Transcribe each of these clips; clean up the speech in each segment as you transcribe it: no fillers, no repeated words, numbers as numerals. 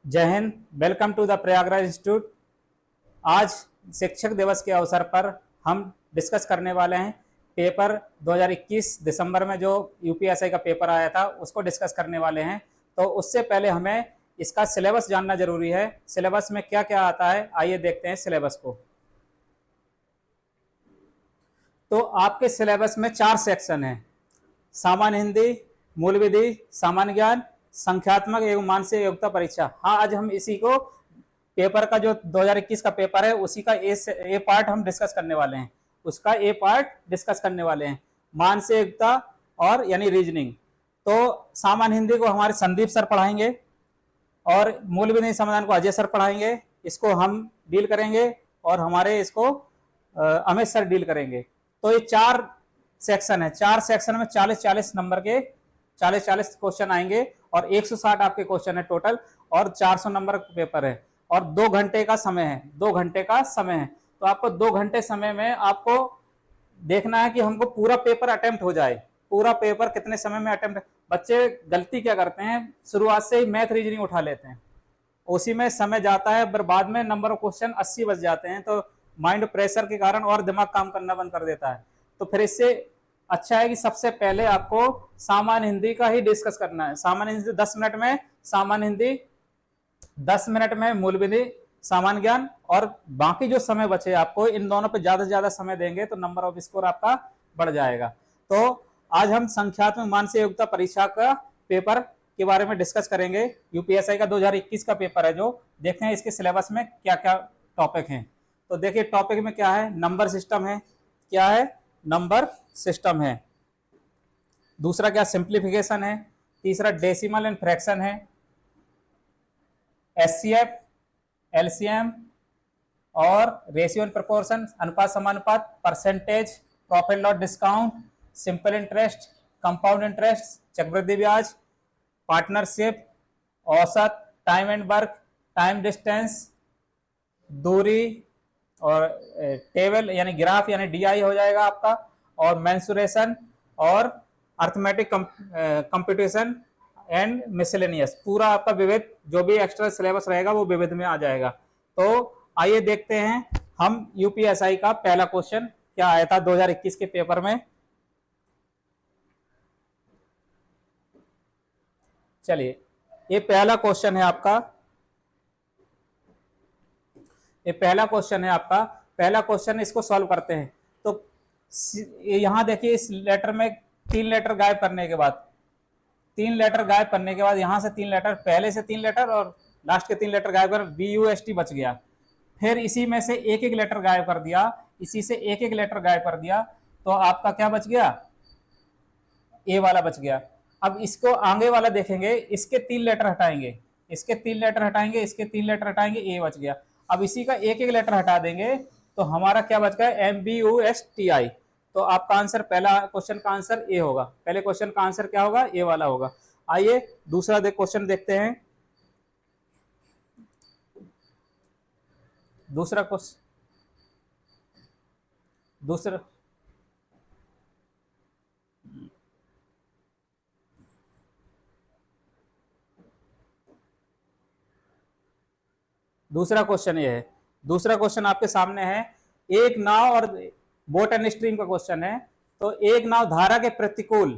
जय हिंद। Welcome to the Prayagraj institute. आज शिक्षक दिवस के अवसर पर हम डिस्कस करने वाले हैं पेपर 2021 दिसंबर में जो यूपीएससी का पेपर आया था उसको डिस्कस करने वाले हैं। तो उससे पहले हमें इसका सिलेबस जानना जरूरी है। सिलेबस में क्या क्या आता है, आइए देखते हैं सिलेबस को। तो आपके सिलेबस में 4 सेक्शन हैं: सामान्य हिंदी, मूल विधि, सामान्य ज्ञान, संख्यात्मक एवं मानसिक योग्यता परीक्षा। हाँ, आज हम इसी को पेपर का जो 2021 का पेपर है उसी का ए पार्ट हम डिस्कस करने वाले हैं। उसका ए पार्ट डिस्कस करने वाले हैं, मानसिक योग्यता और यानी रीजनिंग। तो सामान्य हिंदी को हमारे संदीप सर पढ़ाएंगे और मूल विधि समाधान को अजय सर पढ़ाएंगे। इसको हम डील करेंगे और हमारे इसको अमित सर डील करेंगे। तो ये 4 सेक्शन है। 4 सेक्शन में 40-40 नंबर के 40-40 क्वेश्चन आएंगे और 160 आपके क्वेश्चन है टोटल और 400 नंबर का पेपर है और 2 घंटे का समय है। 2 घंटे का समय है। तो आपको 2 घंटे समय में आपको देखना है कि हमको पूरा पेपर अटेम्प्ट हो जाए। पूरा पेपर कितने समय में अटेम्प्ट। बच्चे गलती क्या करते हैं, शुरुआत से ही मैथ रीजनिंग उठा लेते हैं, उसी में समय जाता है, पर बाद में नंबर ऑफ क्वेश्चन 80 बज जाते हैं। तो माइंड प्रेशर के कारण और दिमाग काम करना बंद कर देता है। तो फिर इससे अच्छा है कि सबसे पहले आपको सामान्य हिंदी का ही डिस्कस करना है। सामान्य हिंदी 10 मिनट में, सामान्य हिंदी 10 मिनट में, मूल विधि, सामान्य ज्ञान, और बाकी जो समय बचे आपको इन दोनों पे ज्यादा से ज्यादा समय देंगे तो नंबर ऑफ स्कोर आपका बढ़ जाएगा। तो आज हम संख्यात्मक मानसिक योग्यता परीक्षा का पेपर के बारे में डिस्कस करेंगे। यूपीएससी का 2021 का पेपर है, जो देखते हैं इसके सिलेबस में क्या क्या टॉपिक हैं। तो देखिए टॉपिक में क्या है, नंबर सिस्टम है। क्या है? नंबर सिस्टम है। दूसरा क्या, सिंप्लीफिकेशन है। तीसरा डेसिमल एंड फ्रैक्शन है। एचसीएफ, एलसीएम और रेशियो एंड प्रोपोर्शन, अनुपात समानुपात, percentage, profit loss discount, simple interest, compound interest, चक्रवृद्धि ब्याज, पार्टनरशिप, औसत, time and work, time distance, दूरी, और टेबल यानी ग्राफ यानी डीआई हो जाएगा आपका, और मेंसुरेशन, और अर्थमेटिक कंप्यूटेशन एंड मिसलेनियस। पूरा आपका विविध जो भी एक्स्ट्रा सिलेबस रहेगा वो विविध में आ जाएगा। तो आइए देखते हैं हम यूपीएससी का पहला क्वेश्चन क्या आया था 2021 के पेपर में। चलिए, ये पहला क्वेश्चन है आपका। ये पहला क्वेश्चन है आपका। पहला क्वेश्चन, इसको सॉल्व करते हैं। तो यहां देखिए, इस लेटर में 3 लेटर गायब करने के बाद, 3 लेटर गायब करने के बाद यहां से 3 लेटर, पहले से 3 लेटर और लास्ट के 3 लेटर गायब कर VUST बच गया। फिर इसी में से एक एक लेटर गायब कर दिया, इसी से एक एक लेटर गायब कर दिया, तो आपका क्या बच गया? ए वाला बच गया। अब इसको आगे वाला देखेंगे, इसके 3 लेटर हटाएंगे, इसके 3 लेटर हटाएंगे, इसके 3 लेटर हटाएंगे, ए बच गया। अब इसी का एक एक लेटर हटा देंगे तो हमारा क्या बच गया? MBUSTI। तो आपका आंसर, पहला क्वेश्चन का आंसर ए होगा। पहले क्वेश्चन का आंसर क्या होगा? ए वाला होगा। आइए दूसरा क्वेश्चन देखते हैं। दूसरा क्वेश्चन, दूसरा दूसरा क्वेश्चन ये है। दूसरा क्वेश्चन आपके सामने है, एक नाव, और बोट एंड स्ट्रीम का क्वेश्चन है। तो एक नाव धारा के प्रतिकूल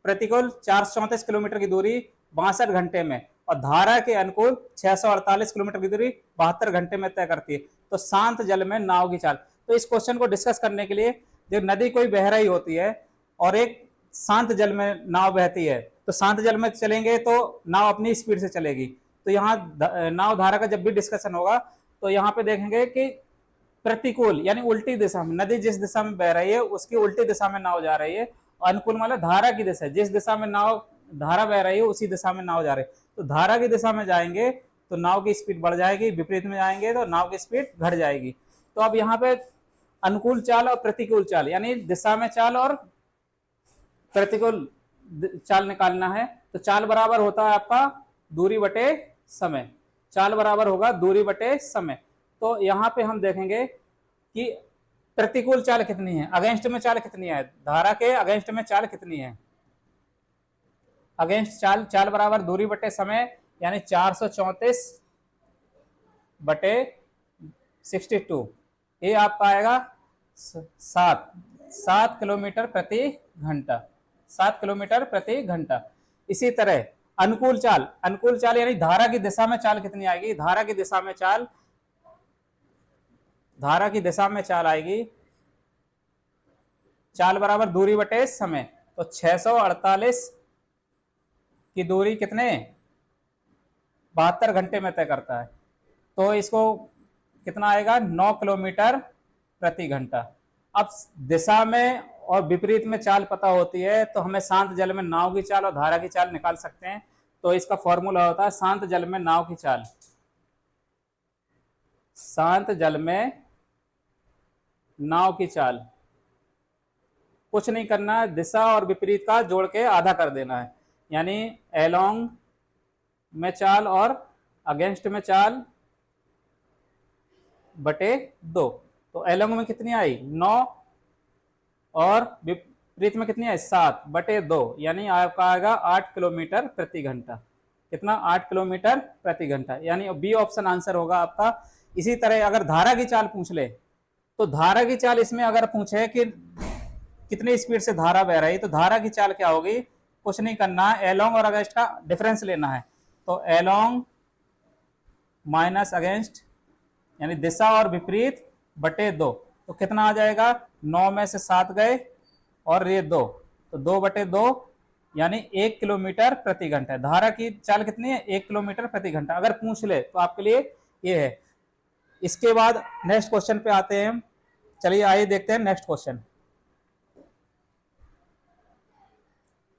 प्रतिकूल 434 किलोमीटर की दूरी 62 घंटे में और धारा के अनुकूल 648 किलोमीटर की दूरी 72 घंटे में तय करती है। तो शांत जल में नाव की चाल। तो इस क्वेश्चन को डिस्कस करने के लिए, जो नदी कोई बह रही होती है और एक शांत जल में नाव बहती है, तो शांत जल में चलेंगे तो नाव अपनी स्पीड से चलेगी। तो यहाँ नाव धारा का जब भी डिस्कशन होगा तो यहाँ पे देखेंगे कि प्रतिकूल यानी उल्टी दिशा में, नदी जिस दिशा में बह रही है उसकी उल्टी दिशा में नाव जा रही है, और अनुकूल मतलब धारा की दिशा, जिस दिशा में नाव धारा बह रही है उसी दिशा में नाव जा रही है। तो धारा की दिशा में जाएंगे तो नाव की स्पीड बढ़ जाएगी, विपरीत में जाएंगे तो नाव की स्पीड घट जाएगी। तो अब यहाँ पे अनुकूल चाल और प्रतिकूल चाल यानी दिशा में चाल और प्रतिकूल चाल निकालना है। तो चाल बराबर होता है आपका दूरी बटे समय। चाल बराबर होगा दूरी बटे समय। तो यहां पे हम देखेंगे कि प्रतिकूल चाल कितनी है, अगेंस्ट में चाल कितनी है, धारा के अगेंस्ट में चाल कितनी है। अगेंस्ट चाल, चाल बराबर दूरी बटे समय यानी 434 बटे 62, ये आपका आएगा 7 किलोमीटर प्रति घंटा, 7 किलोमीटर प्रति घंटा। इसी तरह अनुकूल चाल यानी धारा की दिशा में चाल कितनी आएगी? धारा की दिशा में चाल आएगी, चाल बराबर दूरी बटे समय। तो 648 की दूरी कितने 72 घंटे में तय करता है। तो इसको कितना आएगा? 9 किलोमीटर प्रति घंटा। अब दिशा में और विपरीत में चाल पता होती है तो हमें शांत जल में नाव की चाल और धारा की चाल निकाल सकते हैं। तो इसका फॉर्मूला होता है शांत जल में नाव की चाल, शांत जल में नाव की चाल, कुछ नहीं करना है, दिशा और विपरीत का जोड़ के आधा कर देना है, यानी एलोंग में चाल और अगेंस्ट में चाल बटे 2। तो एलोंग में कितनी आई? 9 और विपरीत में कितनी आई? 7 बटे 2, यानी आपका आएगा 8 किलोमीटर प्रति घंटा। कितना? 8 किलोमीटर प्रति घंटा, यानी बी ऑप्शन आंसर होगा आपका। इसी तरह अगर धारा की चाल पूछ ले तो धारा की चाल इसमें अगर पूछे कि कितनी स्पीड से धारा बह रही, तो धारा की चाल क्या होगी? कुछ नहीं करना है, एलोंग और अगेंस्ट का डिफरेंस लेना है। तो एलोंग माइनस अगेंस्ट यानी दिशा और विपरीत बटे 2, तो कितना आ जाएगा? 9 में से 7 गए और ये 2, तो 2 बटे 2 यानी 1 किलोमीटर प्रति घंटा। धारा की चाल कितनी है? 1 किलोमीटर प्रति घंटा। अगर पूछ ले तो आपके लिए ये है। इसके बाद नेक्स्ट क्वेश्चन पे आते हैं। चलिए आइए देखते हैं नेक्स्ट क्वेश्चन।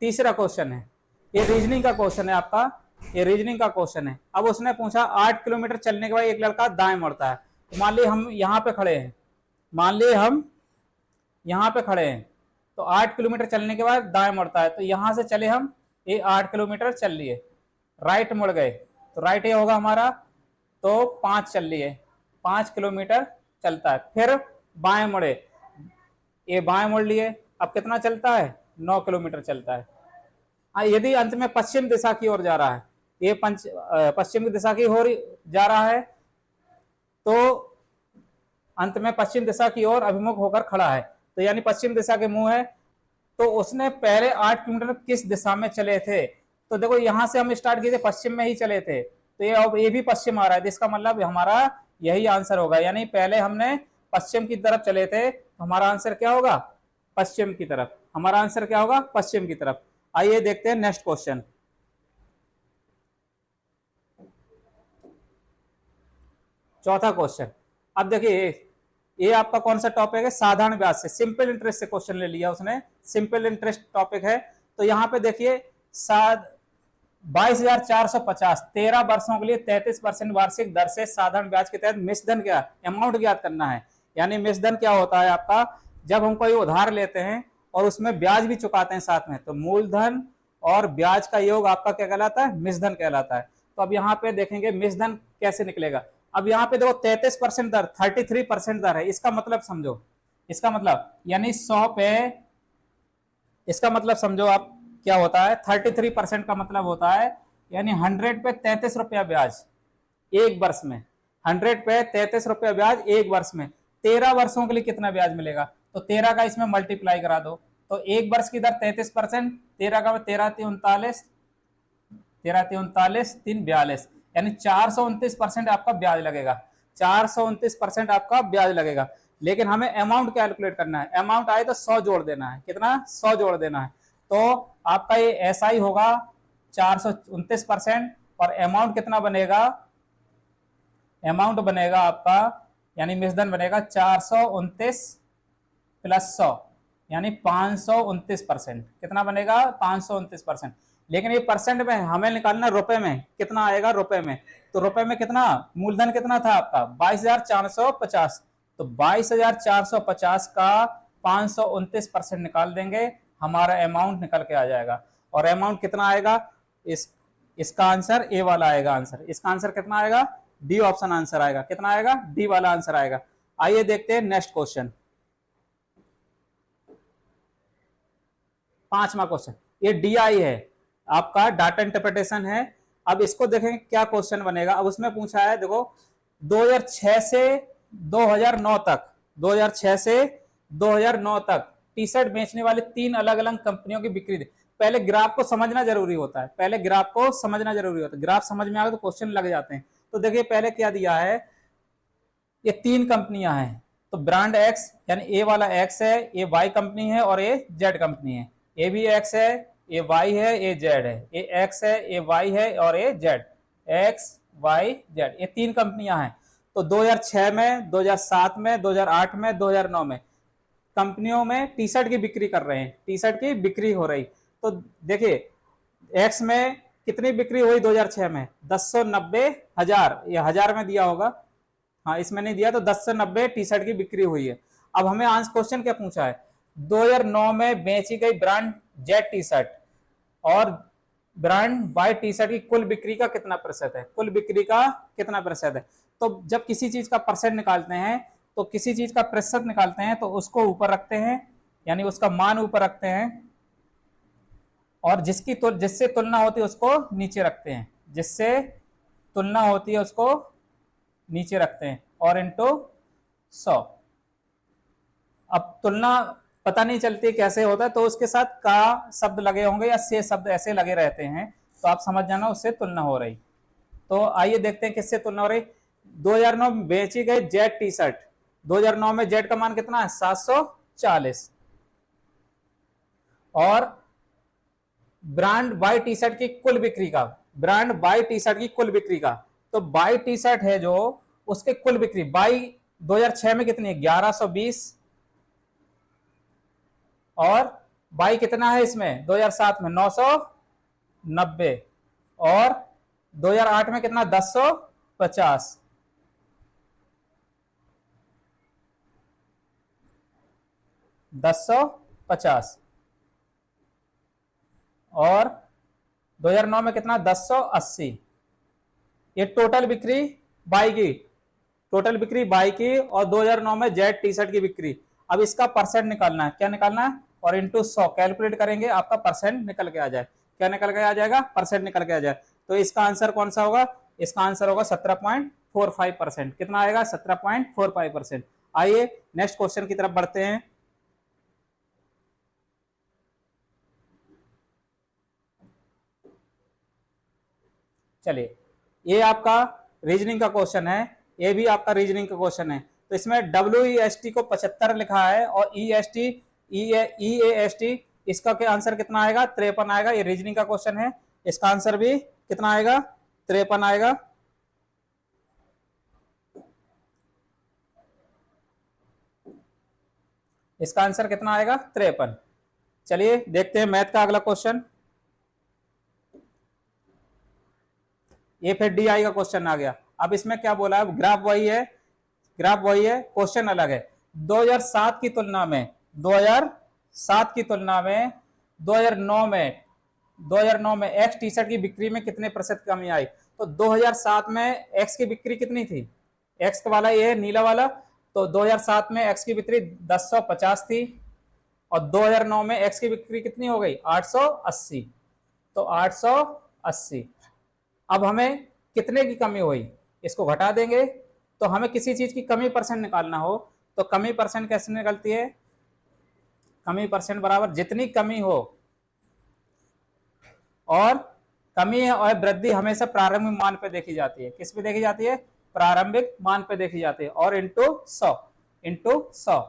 तीसरा क्वेश्चन है, ये रीजनिंग का क्वेश्चन है आपका, ये रीजनिंग का क्वेश्चन है। अब उसने पूछा 8 किलोमीटर चलने के बाद एक लड़का दाएं मुड़ता है। तो मान ली हम यहाँ पे खड़े हैं, मान ली हम यहाँ पे खड़े हैं, तो 8 किलोमीटर चलने के बाद दाएं मुड़ता है। तो यहाँ से चले हम, ये 8 किलोमीटर चल लिए, राइट मुड़ गए, तो राइट ये होगा हमारा, तो 5 चल लिए, 5 किलोमीटर चलता है। फिर बाएं मुड़े, ये बाएं मुड़ लिए, अब कितना चलता है? 9 किलोमीटर चलता है। यदि अंत में पश्चिम दिशा की ओर जा रहा है, ये पश्चिम की दिशा की ओर जा रहा है, तो अंत में पश्चिम दिशा की ओर अभिमुख होकर खड़ा है, तो यानी पश्चिम दिशा के मुंह है। तो उसने पहले 8 किलोमीटर किस दिशा में चले थे? तो देखो यहां से हम स्टार्ट किए थे, पश्चिम में ही चले थे, तो ये अब ये भी पश्चिम आ रहा है, इसका मतलब हमारा यही आंसर होगा। यानी पहले हमने पश्चिम की तरफ चले थे, तो हमारा आंसर क्या होगा? पश्चिम की तरफ। हमारा आंसर क्या होगा? पश्चिम की तरफ। आइए देखते हैं नेक्स्ट क्वेश्चन। चौथा क्वेश्चन। अब देखिए ये आपका कौन सा टॉपिक है? साधारण ब्याज से, सिंपल इंटरेस्ट से क्वेश्चन ले लिया उसने, सिंपल इंटरेस्ट टॉपिक है। तो यहाँ पे देखिए 22,450 13 वर्षों के लिए 33% वार्षिक दर से साधारण ब्याज के तहत मिश्रधन क्या अमाउंट ज्ञात करना है। यानी मिश्रधन क्या होता है आपका? जब हम कोई उधार लेते हैं और उसमें ब्याज भी चुकाते हैं साथ में, तो मूलधन और ब्याज का योग आपका क्या कहलाता है? मिश्रधन कहलाता है। तो अब यहाँ पे देखेंगे मिश्रधन कैसे निकलेगा। अब यहाँ पे देखो 33% दर, 33% दर है, इसका मतलब समझो, इसका मतलब यानी 100 पे, इसका मतलब समझो आप क्या होता है? 33% का मतलब होता है यानी 100 पे 33 रुपया ब्याज एक वर्ष में, 100 पे 33 रुपया ब्याज एक वर्ष में। 13 वर्षों के लिए कितना ब्याज मिलेगा? तो 13 का इसमें मल्टीप्लाई करा दो, तो एक वर्ष की दर 33%, 13 का 13 3 39, 13 3 39 3 42, यानी 429% आपका ब्याज लगेगा, 429% आपका ब्याज लगेगा। लेकिन हमें अमाउंट कैलकुलेट करना है, अमाउंट आए तो 100 जोड़ देना है। कितना? 100 जोड़ देना है। तो आपका ये ऐसा ही होगा 429%, और अमाउंट कितना बनेगा? अमाउंट बनेगा आपका यानी मिश्रधन बनेगा 429 प्लस 100 यानी 529%। कितना बनेगा? 529%। लेकिन ये परसेंट में हमें निकालना रुपए में, कितना आएगा रुपए में? तो रुपए में कितना? मूलधन कितना था आपका? 22,450, तो 22,450 का 529% निकाल देंगे, हमारा अमाउंट निकल के आ जाएगा। और अमाउंट कितना आएगा? इसका आंसर ए वाला आएगा आंसर। इसका आंसर कितना आएगा? डी ऑप्शन आंसर आएगा। कितना आएगा? डी वाला आंसर आएगा। आइए देखते हैं नेक्स्ट क्वेश्चन, 5वां क्वेश्चन। ये डीआई है आपका, डाटा इंटरप्रिटेशन है। अब इसको देखें क्या क्वेश्चन बनेगा। अब उसमें पूछा है, देखो 2006 से 2009 तक, 2006 से 2009 तक टी शर्ट बेचने वाले 3 अलग अलग कंपनियों की बिक्री थी। पहले ग्राफ को समझना जरूरी होता है, पहले ग्राफ को समझना जरूरी होता है, ग्राफ समझ में आ गया तो क्वेश्चन लग जाते हैं। तो देखिए पहले क्या दिया है, ये 3 कंपनियां हैं, तो ब्रांड एक्स यानी ए वाला एक्स है, ये वाई कंपनी है और ये जेड कंपनी है। ए भी एक्स है, ये वाई है, ये जेड है, ये एक्स है, ये वाई है और ये जेड, एक्स वाई जेड, ये 3 कंपनियां हैं। तो 2006 में, 2007 में, 2008 में, 2009 में कंपनियों में टी शर्ट की बिक्री कर रहे हैं, टी शर्ट की बिक्री हो रही। तो देखिए एक्स में कितनी बिक्री हुई 2006 में, 10,90,000, ये हजार में दिया होगा, हाँ इसमें नहीं दिया, तो 10,90 टी शर्ट की बिक्री हुई है। अब हमें आंसर क्वेश्चन क्या पूछा है, 2009 में बेची गई ब्रांड जेड टी शर्ट और ब्रांड वाई टी शर्ट की कुल बिक्री का कितना प्रतिशत है, कुल बिक्री का कितना प्रतिशत है। तो जब किसी चीज का परसेंट निकालते हैं, तो किसी चीज का प्रतिशत निकालते हैं तो उसको ऊपर रखते हैं, यानी उसका मान ऊपर रखते हैं, और जिससे तुलना होती है उसको नीचे रखते हैं, जिससे तुलना होती है उसको नीचे रखते हैं, और इंटू 100। अब तुलना पता नहीं चलती कैसे होता है, तो उसके साथ का शब्द लगे होंगे या से शब्द ऐसे लगे रहते हैं, तो आप समझ जाना उससे तुलना हो रही। तो आइए देखते हैं किससे तुलना हो रही। 2009 में बेची गई जेड टी शर्ट, 2009 में जेड का मान कितना है 740, और ब्रांड वाई टी शर्ट की कुल बिक्री का, ब्रांड वाई टी शर्ट की कुल बिक्री का, तो वाई टी शर्ट है जो उसके कुल बिक्री वाई 2006 में कितनी है 1120, और वाई कितना है इसमें 2007 में 990, और 2008 में कितना 1050, और 2009 में कितना 1080। ये टोटल बिक्री बाई की, टोटल बिक्री बाई की, और 2009 में जेड टी शर्ट की बिक्री। अब इसका परसेंट निकालना है, क्या निकालना है, और इंटू 100 कैलकुलेट करेंगे, आपका परसेंट निकल के आ जाए। क्या निकल के आ जाएगा, परसेंट निकल के आ जाए। तो इसका आंसर कौन सा होगा, इसका आंसर होगा 17.45%। कितना आएगा 17.45%। आइए नेक्स्ट क्वेश्चन की तरफ बढ़ते हैं। चलिए ये आपका रीजनिंग का क्वेश्चन है, ये भी आपका रीजनिंग का क्वेश्चन है। तो इसमें WEST को 75 लिखा है, और EAST इसका क्या आंसर कितना आएगा 53 आएगा। ये रीजनिंग का क्वेश्चन है, इसका आंसर भी कितना आएगा 53 आएगा। इसका आंसर कितना आएगा 53। चलिए देखते हैं मैथ का अगला क्वेश्चन। ये फिर DI का क्वेश्चन आ गया। अब इसमें क्या बोला है, ग्राफ वही है, ग्राफ वही है, क्वेश्चन अलग है। 2007 की तुलना में 2007 की तुलना में 2009 में एक्स टी शर्ट की बिक्री में कितने प्रतिशत कमी आई। तो 2007 में एक्स की बिक्री कितनी थी, एक्स वाला ये नीला वाला, तो 2007 में एक्स की बिक्री 1050 थी, और 2009 में एक्स की बिक्री कितनी हो गई 880, तो 880। अब हमें कितने की कमी हुई, इसको घटा देंगे। तो हमें किसी चीज की कमी परसेंट निकालना हो, तो कमी परसेंट कैसे निकलती है, कमी परसेंट बराबर जितनी कमी हो, और कमी और वृद्धि हमेशा प्रारंभिक मान पे देखी जाती है। किस पे देखी जाती है, प्रारंभिक मान पे देखी जाती है, और इंटू 100।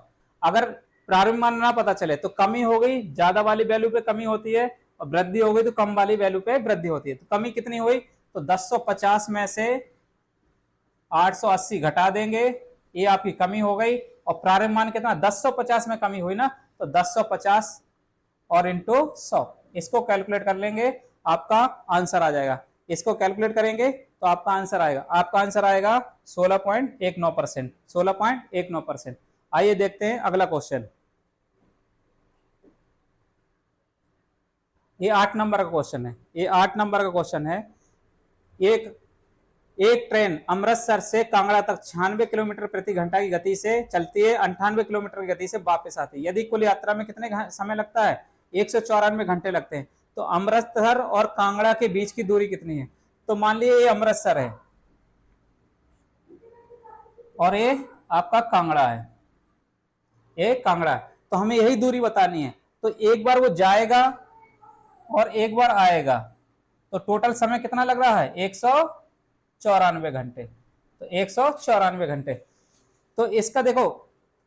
अगर प्रारंभिक मान ना पता चले तो कमी हो गई ज्यादा वाली वैल्यू पे कमी होती है, और वृद्धि हो गई तो कम वाली वैल्यू पे वृद्धि होती है। तो कमी कितनी हुई, तो 1050 में से 880 घटा देंगे, ये आपकी कमी हो गई। और प्रारंभिक मान कितना 1050 में कमी हुई ना, तो 1050 और इंटू 100, इसको कैलकुलेट कर लेंगे, आपका आंसर आ जाएगा। इसको कैलकुलेट करेंगे तो आपका आंसर आएगा, आपका आंसर आएगा 16.19%, 16.19%। आइए देखते हैं अगला क्वेश्चन। ये 8 नंबर का क्वेश्चन है, ये 8 नंबर का क्वेश्चन है। एक ट्रेन अमृतसर से कांगड़ा तक 96 किलोमीटर प्रति घंटा की गति से चलती है, 98 किलोमीटर की गति से वापस आती है। यदि कुल यात्रा में कितने समय लगता है, 194 घंटे लगते हैं। तो अमृतसर और कांगड़ा के बीच की दूरी कितनी है। तो मान लीजिए ये अमृतसर है, और ये आपका कांगड़ा है, ये कांगड़ा है। तो हमें यही दूरी बतानी है। तो एक बार वो जाएगा और एक बार आएगा, तो टोटल समय कितना लग रहा है? 194 घंटे। तो 194 घंटे। तो इसका देखो,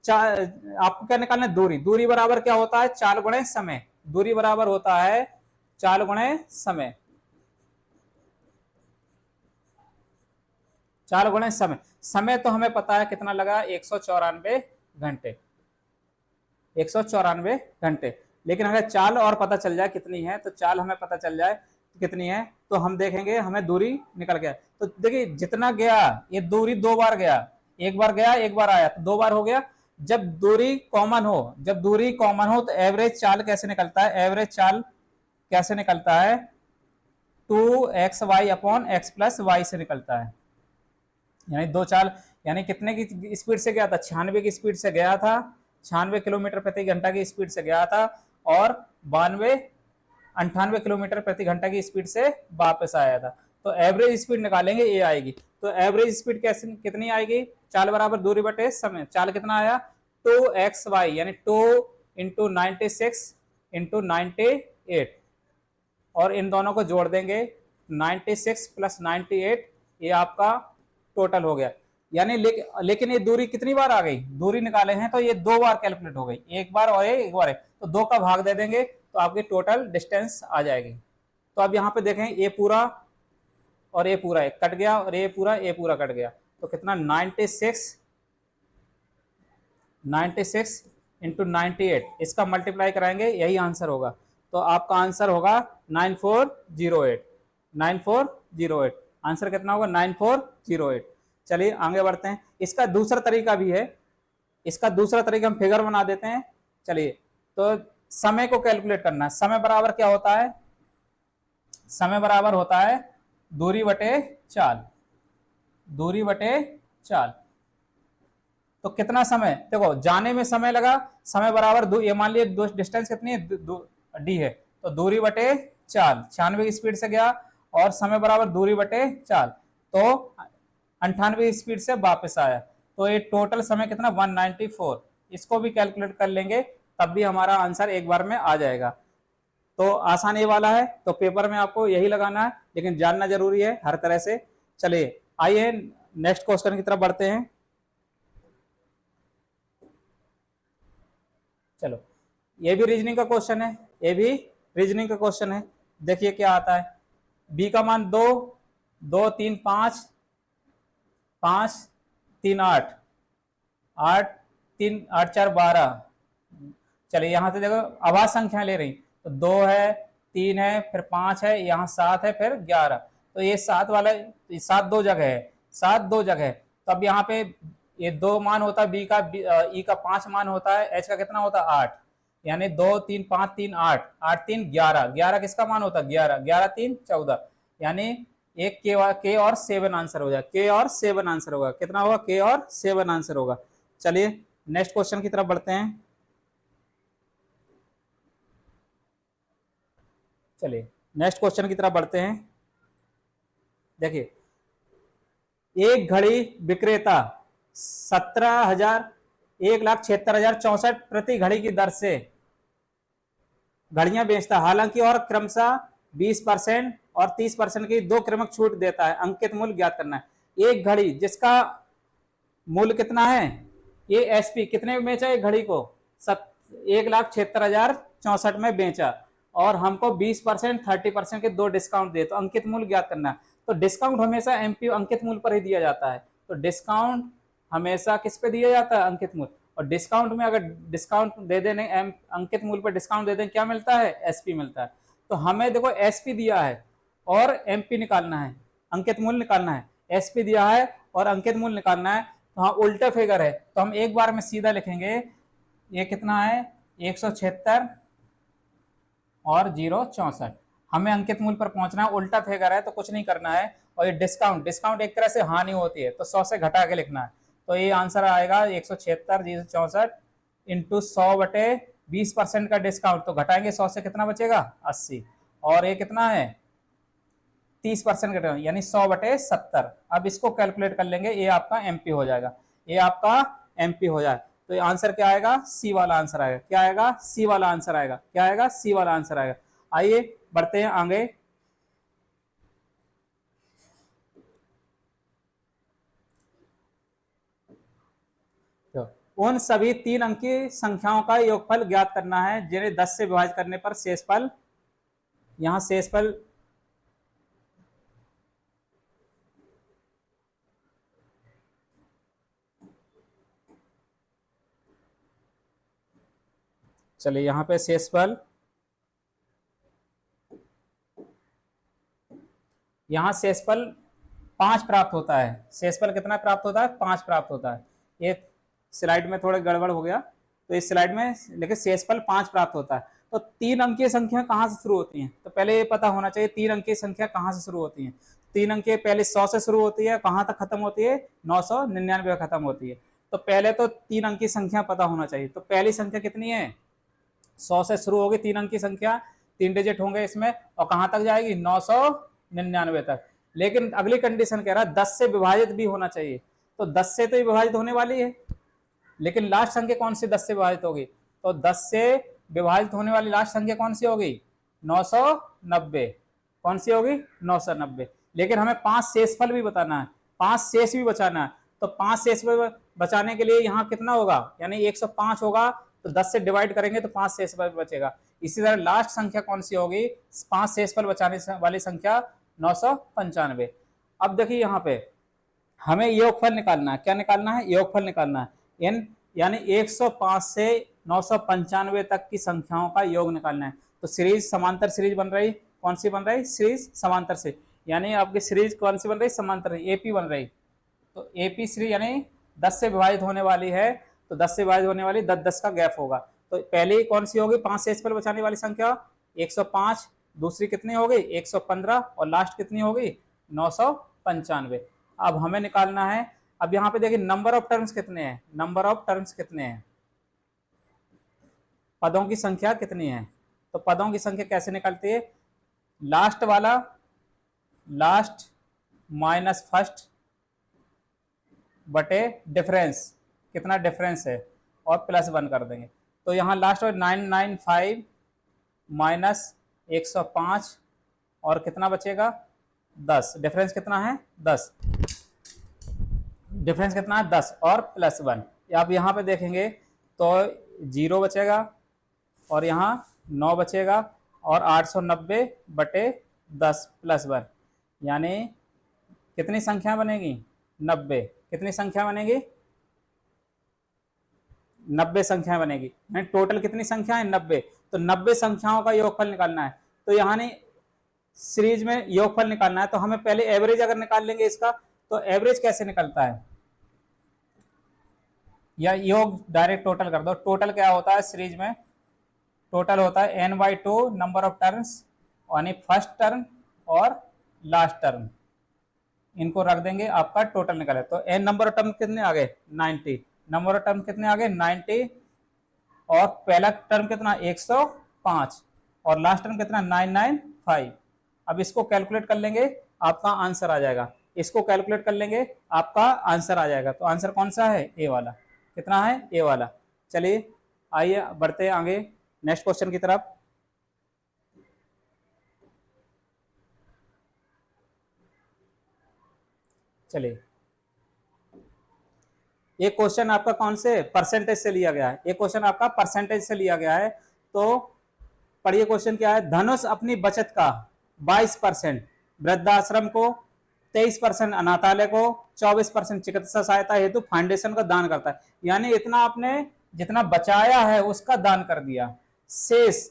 आपको क्या निकालना है? दूरी। दूरी बराबर क्या होता है? 4 गुणे समय। दूरी बराबर होता है 4 गुणे समय। 4 गुणे समय। समय तो हमें पता है कितना लगा, 194 घंटे। 194 घंटे। लेकिन अगर चाल और पता चल जाए कितनी है, तो चाल हमें पता चल जाए कितनी है, तो हम देखेंगे हमें दूरी निकल गया। तो देखिए जितना गया, ये दूरी 2 बार गया, एक बार गया एक बार आया, तो 2 बार हो गया। जब दूरी कॉमन हो, जब दूरी कॉमन हो, तो एवरेज चाल कैसे निकलता है? एवरेज चाल कैसे निकलता है? 2xy upon x plus Y से निकलता है। यानी दो चाल, यानी कितने की स्पीड से गया था? 96 की स्पीड से गया था, 96 किलोमीटर प्रति घंटा की स्पीड से गया था, और 98 किलोमीटर प्रति घंटा की स्पीड से वापस आया था। तो एवरेज स्पीड निकालेंगे, ये आएगी। तो एवरेज स्पीड कैसे, कितनी आएगी? चाल बराबर दूरी बटे समय। चाल कितना आया? 2xy, यानी 2 इंटू 96 इंटू 98, और इन दोनों को जोड़ देंगे, 96 प्लस 98, ये आपका टोटल हो गया। यानी लेकिन ये दूरी कितनी बार आ गई? दूरी निकाले हैं तो ये 2 बार कैलकुलेट हो गई, एक बार और एक बार है, तो 2 का भाग दे देंगे तो आपकी टोटल डिस्टेंस आ जाएगी। तो अब यहाँ पे देखें, ये पूरा और ये पूरा एक कट गया, और ये पूरा कट गया, तो कितना? 96 इंटू 98, इसका मल्टीप्लाई कराएंगे, यही आंसर होगा। तो आपका आंसर होगा 9408। 9408 आंसर कितना होगा? 9408। चलिए आगे बढ़ते हैं। इसका दूसरा तरीका भी है, इसका दूसरा तरीका हम फिगर बना देते हैं। चलिए, तो समय को कैलकुलेट करना है। समय बराबर क्या होता है? समय बराबर होता है दूरी बटे चाल। दूरी बटे चाल। तो कितना समय? देखो, जाने में समय लगा, समय बराबर ये मान लिया डिस्टेंस कितनी है? डी है, तो दूरी बटे चाल। 96 की स्पीड से गया, और समय बराबर दूरी बटे चाल, तो 98 की स्पीड से वापस आया, तो ये टोटल समय कितना? 194। इसको भी कैलकुलेट कर लेंगे, तब भी हमारा आंसर एक बार में आ जाएगा। तो आसान ये वाला है, तो पेपर में आपको यही लगाना है, लेकिन जानना जरूरी है हर तरह से। चलिए आइए नेक्स्ट क्वेश्चन की तरफ बढ़ते हैं। चलो, ये भी रीजनिंग का क्वेश्चन है, ये भी रीजनिंग का क्वेश्चन है। देखिए क्या आता है। बी का मान 2, 2 3 5, 5 3 8, 8 3 8 4 12। चलिए यहाँ से देखो, अभाज्य संख्या ले रही, तो 2 है, 3 है, फिर 5 है, यहाँ 7 है, फिर 11। तो ये 7 वाला, 7 दो जगह है, 7 दो जगह है। तो अब यहाँ पे ये 2 मान होता है बी का, ई का 5 मान होता है, एच का कितना होता है? 8। यानी 2 3 5 3 8, 8 3 11, 11 किसका मान होता है? 11, 11 3 14। यानी एक के और 7 आंसर हो जाए, के और 7 आंसर होगा। कितना होगा? के और 7 आंसर होगा। चलिए नेक्स्ट क्वेश्चन की तरफ बढ़ते हैं। चलिए नेक्स्ट क्वेश्चन की तरफ बढ़ते हैं। देखिए, एक घड़ी विक्रेता 1,76,64 प्रति घड़ी की दर से घड़ियां बेचता है, हालांकि और क्रमशः 20% और 30% की दो क्रमिक छूट देता है। अंकित मूल्य ज्ञात करना है। एक घड़ी जिसका मूल्य कितना है? ये एसपी कितने में बेचा? एक घड़ी को 1,76,64 में बेचा, और हमको 20% 30% के दो डिस्काउंट दिए, तो अंकित मूल्य ज्ञात करना है। तो डिस्काउंट हमेशा एमपी अंकित मूल्य पर ही दिया जाता है। तो डिस्काउंट हमेशा किस पे दिया जाता है? अंकित मूल्य। और डिस्काउंट में अगर डिस्काउंट दे देने, अंकित मूल्य पर डिस्काउंट दे दें, क्या मिलता है? एसपी मिलता है। तो हमें देखो एसपी दिया है और एमपी निकालना है, अंकित मूल्य निकालना है। एसपी दिया है और अंकित मूल्य निकालना है, तो हाँ उल्टा फिगर है, तो हम एक बार में सीधा लिखेंगे। ये कितना है? 176 और 064। हमें अंकित मूल्य पर पहुंचना है, उल्टा फिगर है तो कुछ नहीं करना है। और ये डिस्काउंट, डिस्काउंट एक तरह से हानि होती है, तो 100 से घटा के लिखना है। तो ये आंसर आएगा 176 064 इंटू 100 बटे 20% का डिस्काउंट, तो घटाएंगे 100 से कितना बचेगा? 80। और ये कितना है? 30% का, यानी 100 बटे 70। अब इसको कैलकुलेट कर लेंगे, ये आपका एमपी हो जाएगा। ये आपका एमपी हो जाए। तो ये आंसर क्या आएगा, सी वाला आंसर आएगा। क्या आएगा, सी वाला आंसर आएगा। क्या आएगा, सी वाला आंसर आएगा। आइए बढ़ते हैं आगे। तो उन सभी 3 अंकीय संख्याओं का योगफल ज्ञात करना है जिन्हें 10 से विभाजित करने पर शेषफल, यहां शेषफल चलिए यहां पे शेषफल, यहां शेषफल 5 प्राप्त होता है। शेषफल कितना प्राप्त होता है, 5 प्राप्त होता है। ये स्लाइड में थोड़ा गड़बड़ हो गया, तो इस स्लाइड में लेकिन शेषफल 5 प्राप्त होता है। तो 3 अंकीय संख्या कहां से शुरू होती हैं, तो पहले ये पता होना चाहिए 3 अंकीय संख्या कहां से शुरू होती है। 3 अंकीय पहले 100 से शुरू होती है, कहां तक खत्म होती है, 999 खत्म होती है। तो पहले तो 3 अंकीय संख्या पता होना चाहिए। तो पहली संख्या कितनी है, 100 से शुरू होगी 3 अंक की संख्या, 3 डिजिट होंगे इसमें, और कहां तक जाएगी, 999 तक। लेकिन अगली कंडीशन कह रहा है 10 से विभाजित भी होना चाहिए। तो 10 से तो विभाजित होने वाली है, लेकिन लास्ट संख्या कौन सी 10 से विभाजित होगी, तो 10 से विभाजित होने वाली लास्ट संख्या कौन सी होगी, 990। कौन सी होगी, 990। लेकिन हमें 5 शेषफल भी बताना है, 5 शेष भी बचाना है। तो 5 शेष बचाने के लिए यहाँ कितना होगा, यानी 105 होगा, तो 10 से डिवाइड करेंगे तो 5 शेषफल बचेगा। इसी तरह लास्ट संख्या कौन सी होगी, 5 शेषफल बचाने वाली संख्या 995। अब देखिए यहाँ पे हमें योगफल निकालना है। क्या निकालना है, योगफल निकालना है। इन यानी 105 से 995 तक की संख्याओं का योग निकालना है। तो सीरीज समांतर सीरीज बन रही, कौन सी बन रही, सीरीज समांतर से, यानी आपकी सीरीज कौन सी बन रही, समांतर, एपी बन रही। तो एपी सीरीज यानी 10 से विभाजित होने वाली है, तो 10 से विभाजित होने वाली 10-10 का गैप होगा। तो पहले कौन सी होगी, 5 शेषफल बचाने वाली संख्या 105, दूसरी कितनी होगी 115, और लास्ट कितनी होगी 995। अब हमें निकालना है, अब यहाँ पे देखिए नंबर ऑफ टर्म्स कितने हैं, नंबर ऑफ टर्म्स कितने हैं, पदों की संख्या कितनी है। तो पदों की संख्या कैसे निकलती है, लास्ट वाला, लास्ट माइनस फर्स्ट बटे डिफरेंस, कितना डिफरेंस है, और प्लस 1 कर देंगे। तो यहाँ लास्ट में 995 माइनस 105, और कितना बचेगा 10, डिफरेंस कितना है 10, डिफरेंस कितना है 10 और प्लस 1। आप यहाँ पे देखेंगे तो 0 बचेगा, और यहाँ 9 बचेगा, और 890 बटे 10 प्लस 1, यानी कितनी संख्या बनेगी 90। कितनी संख्या बनेगी, 90 संख्या बनेगी। यानी टोटल कितनी संख्या है 90। तो 90 संख्याओं का योगफल निकालना है। तो यहाँ नहीं सीरीज में योगफल निकालना है, तो हमें पहले एवरेज अगर निकाल लेंगे इसका, तो एवरेज कैसे निकलता है, या योग डायरेक्ट टोटल कर दो। टोटल क्या होता है सीरीज में, टोटल होता है n/2 नंबर ऑफ टर्म्स, यानी फर्स्ट टर्म और लास्ट टर्म, इनको रख देंगे, आपका टोटल निकले। तो n नंबर ऑफ टर्म कितने आ गए 90, नंबर ऑफ टर्म कितने आ गए 90, और पहला टर्म कितना 105, और लास्ट टर्म कितना 995। अब इसको कैलकुलेट कर लेंगे, आपका आंसर आ जाएगा। इसको कैलकुलेट कर लेंगे, आपका आंसर आ जाएगा। तो आंसर कौन सा है, ए वाला। कितना है, ए वाला। चलिए आइए बढ़ते हैं आगे नेक्स्ट क्वेश्चन की तरफ। चलिए ये क्वेश्चन आपका कौन से परसेंटेज से लिया गया है, ये क्वेश्चन आपका परसेंटेज से लिया गया है। तो पढ़िए क्वेश्चन क्या है, धनुष अपनी बचत का 22% वृद्धाश्रम को, 23% अनाथालय को, 24% चिकित्सा सहायता हेतु फाउंडेशन का दान करता है। यानी इतना आपने जितना बचाया है उसका दान कर दिया। शेष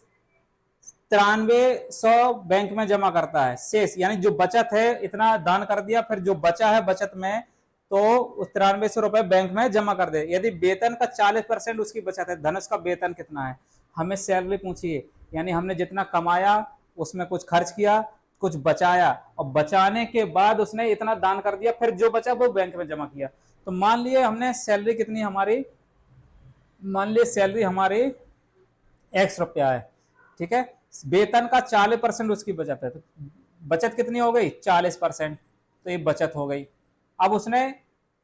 9300 बैंक में जमा करता है। शेष यानी जो बचत है इतना दान कर दिया, फिर जो बचा है बचत में तो उस 9300 रुपए बैंक में जमा कर दे। यदि वेतन का 40% उसकी बचत है, धनुष का वेतन कितना है, हमें सैलरी पूछिए, यानी हमने जितना कमाया उसमें कुछ खर्च किया, कुछ बचाया, और बचाने के बाद उसने इतना दान कर दिया, फिर जो बचा वो बैंक में जमा किया। तो मान लिए हमने सैलरी कितनी हमारी, मान लिए सैलरी हमारी x रुपया है, ठीक है, वेतन का 40% उसकी बचत है, तो बचत कितनी हो गई 40%, तो ये बचत हो गई। अब उसने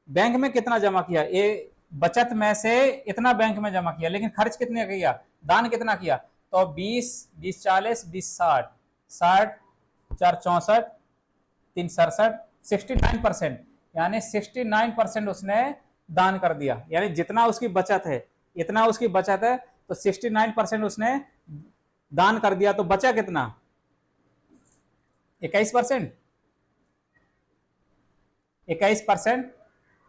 बैंक में कितना जमा किया, ये बचत में से इतना बैंक में जमा किया, लेकिन खर्च कितने किया, दान कितना किया, तो 20, 20 40, 20 60, 60 4 64, 3 67, 69%, यानी 69% उसने दान कर दिया। यानी जितना उसकी बचत है, इतना उसकी बचत है, तो 69% उसने दान कर दिया, तो बचा कितना, 21%, 21%,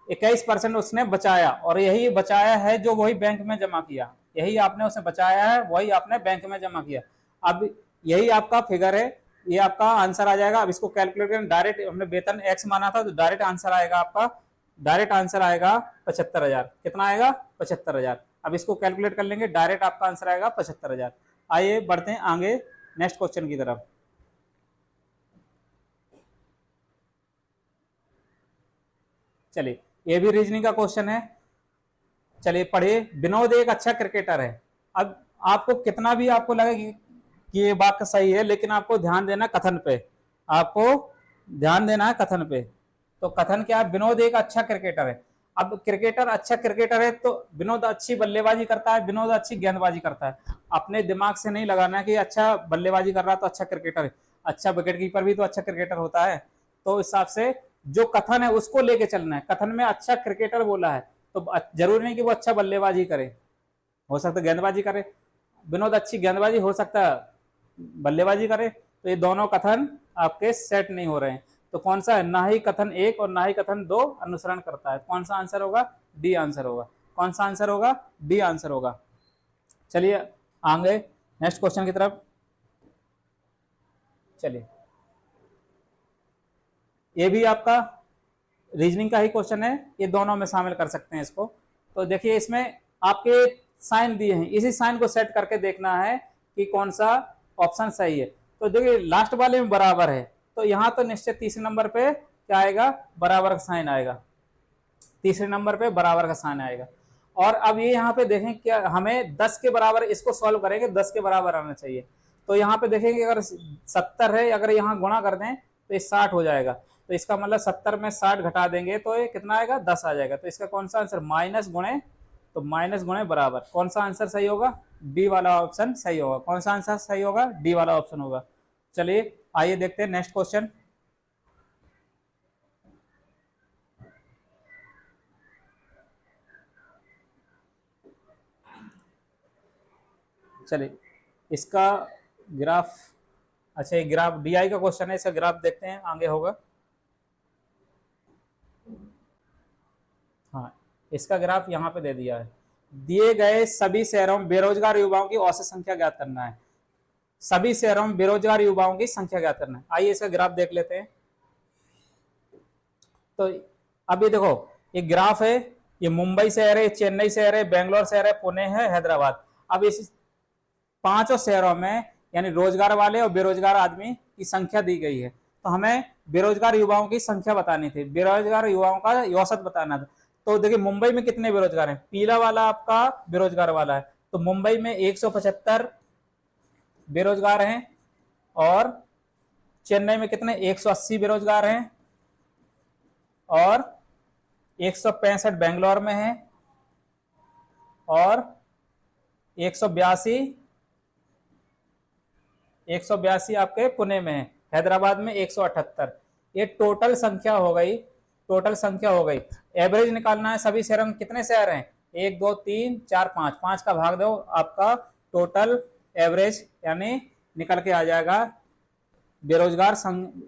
21% उसने बचाया, और यही बचाया है जो वही बैंक में जमा किया, यही आपने उसने बचाया है, वही आपने बैंक में जमा किया। अब यही आपका फिगर है, ये आपका आंसर आ जाएगा। अब इसको कैलकुलेट करें, डायरेक्ट हमने वेतन x माना था, तो डायरेक्ट आंसर आएगा आपका, डायरेक्ट आंसर आएगा 75,000। कितना आएगा, 75,000। अब इसको कैलकुलेट कर लेंगे, डायरेक्ट आपका आंसर आएगा 75,000। आइए बढ़ते हैं आगे नेक्स्ट क्वेश्चन की तरफ। चलिए, ये भी रीजनिंग का क्वेश्चन है। चलिए पढ़िए, विनोद एक अच्छा क्रिकेटर है। अब आपको कितना भी आपको लगे कि ये बात सही है, लेकिन आपको ध्यान देना कथन पे, आपको ध्यान देना है कथन पे। तो कथन क्या है, विनोद एक अच्छा क्रिकेटर है। अब क्रिकेटर अच्छा क्रिकेटर है, तो विनोद अच्छी बल्लेबाजी करता है, विनोद अच्छी गेंदबाजी करता है। अपने दिमाग से नहीं लगाना है कि अच्छा बल्लेबाजी कर रहा है तो अच्छा क्रिकेटर है, अच्छा विकेट कीपर भी तो अच्छा क्रिकेटर होता है। तो इस हिसाब से जो कथन है उसको लेके चलना है। कथन में अच्छा क्रिकेटर बोला है, तो जरूरी नहीं कि वो अच्छा बल्लेबाजी करे, हो सकता है गेंदबाजी करे। विनोद अच्छी गेंदबाजी, हो सकता है बल्लेबाजी करे। तो ये दोनों कथन आपके सेट नहीं हो रहे हैं। तो कौन सा है, ना ही कथन 1 और ना ही कथन 2 अनुसरण करता है। कौन सा आंसर होगा, डी आंसर होगा। कौन सा आंसर होगा, डी आंसर होगा। चलिए आगे नेक्स्ट क्वेश्चन की तरफ। चलिए, ये भी आपका रीजनिंग का ही क्वेश्चन है, ये दोनों में शामिल कर सकते हैं इसको। तो देखिए, इसमें आपके साइन दिए हैं, इसी साइन को सेट करके देखना है कि कौन सा ऑप्शन सही है। तो देखिए लास्ट वाले में बराबर है, तो यहाँ तो निश्चित तीसरे नंबर पे क्या आएगा, बराबर का साइन आएगा। तीसरे नंबर पे बराबर का साइन आएगा। और अब ये यहाँ पे देखें, क्या हमें 10 के बराबर, इसको सॉल्व करेंगे 10 के बराबर आना चाहिए। तो यहाँ पे देखेंगे अगर 70 है, अगर यहाँ गुणा कर दें तो ये 60 हो जाएगा। तो इसका मतलब 70 में 60 घटा देंगे तो ये कितना आएगा, 10 आ जाएगा। तो इसका कौन सा आंसर, माइनस गुणे, तो माइनस गुणे बराबर। कौन सा आंसर सही होगा, डी वाला ऑप्शन सही होगा। कौन सा आंसर सही होगा, डी वाला ऑप्शन होगा। चलिए आइए देखते हैं नेक्स्ट क्वेश्चन। चलिए इसका ग्राफ, अच्छा ये ग्राफ डीआई का क्वेश्चन है, इसका ग्राफ देखते हैं आगे होगा। हाँ, इसका ग्राफ यहाँ पे दे दिया है। दिए गए सभी शहरों में बेरोजगार युवाओं की औसत संख्या ज्ञात करना है। सभी शहरों में बेरोजगार युवाओं की संख्या ज्ञात करना है। आइए इसका ग्राफ देख लेते हैं। तो अब ये देखो, ये ग्राफ है, ये मुंबई शहर है, चेन्नई शहर है, बेंगलोर शहर है, पुणे है, हैदराबाद। अब इस पांचों शहरों में यानी रोजगार वाले और बेरोजगार आदमी की संख्या दी गई है। तो हमें बेरोजगार युवाओं की संख्या बतानी थी, बेरोजगार युवाओं का औसत बताना था। तो देखिए मुंबई में कितने बेरोजगार हैं, पीला वाला आपका बेरोजगार वाला है। तो मुंबई में 175 बेरोजगार हैं, और चेन्नई में कितने, 180 बेरोजगार हैं, और 165 बेंगलोर में है, और 182 आपके पुणे में है, हैदराबाद में 178। ये टोटल संख्या हो गई, टोटल संख्या हो गई। एवरेज निकालना है, सभी शहरों में कितने शहर हैं, 1 2 3 4 5, 5 का भाग दो, आपका टोटल एवरेज यानी निकल के आ जाएगा, बेरोजगार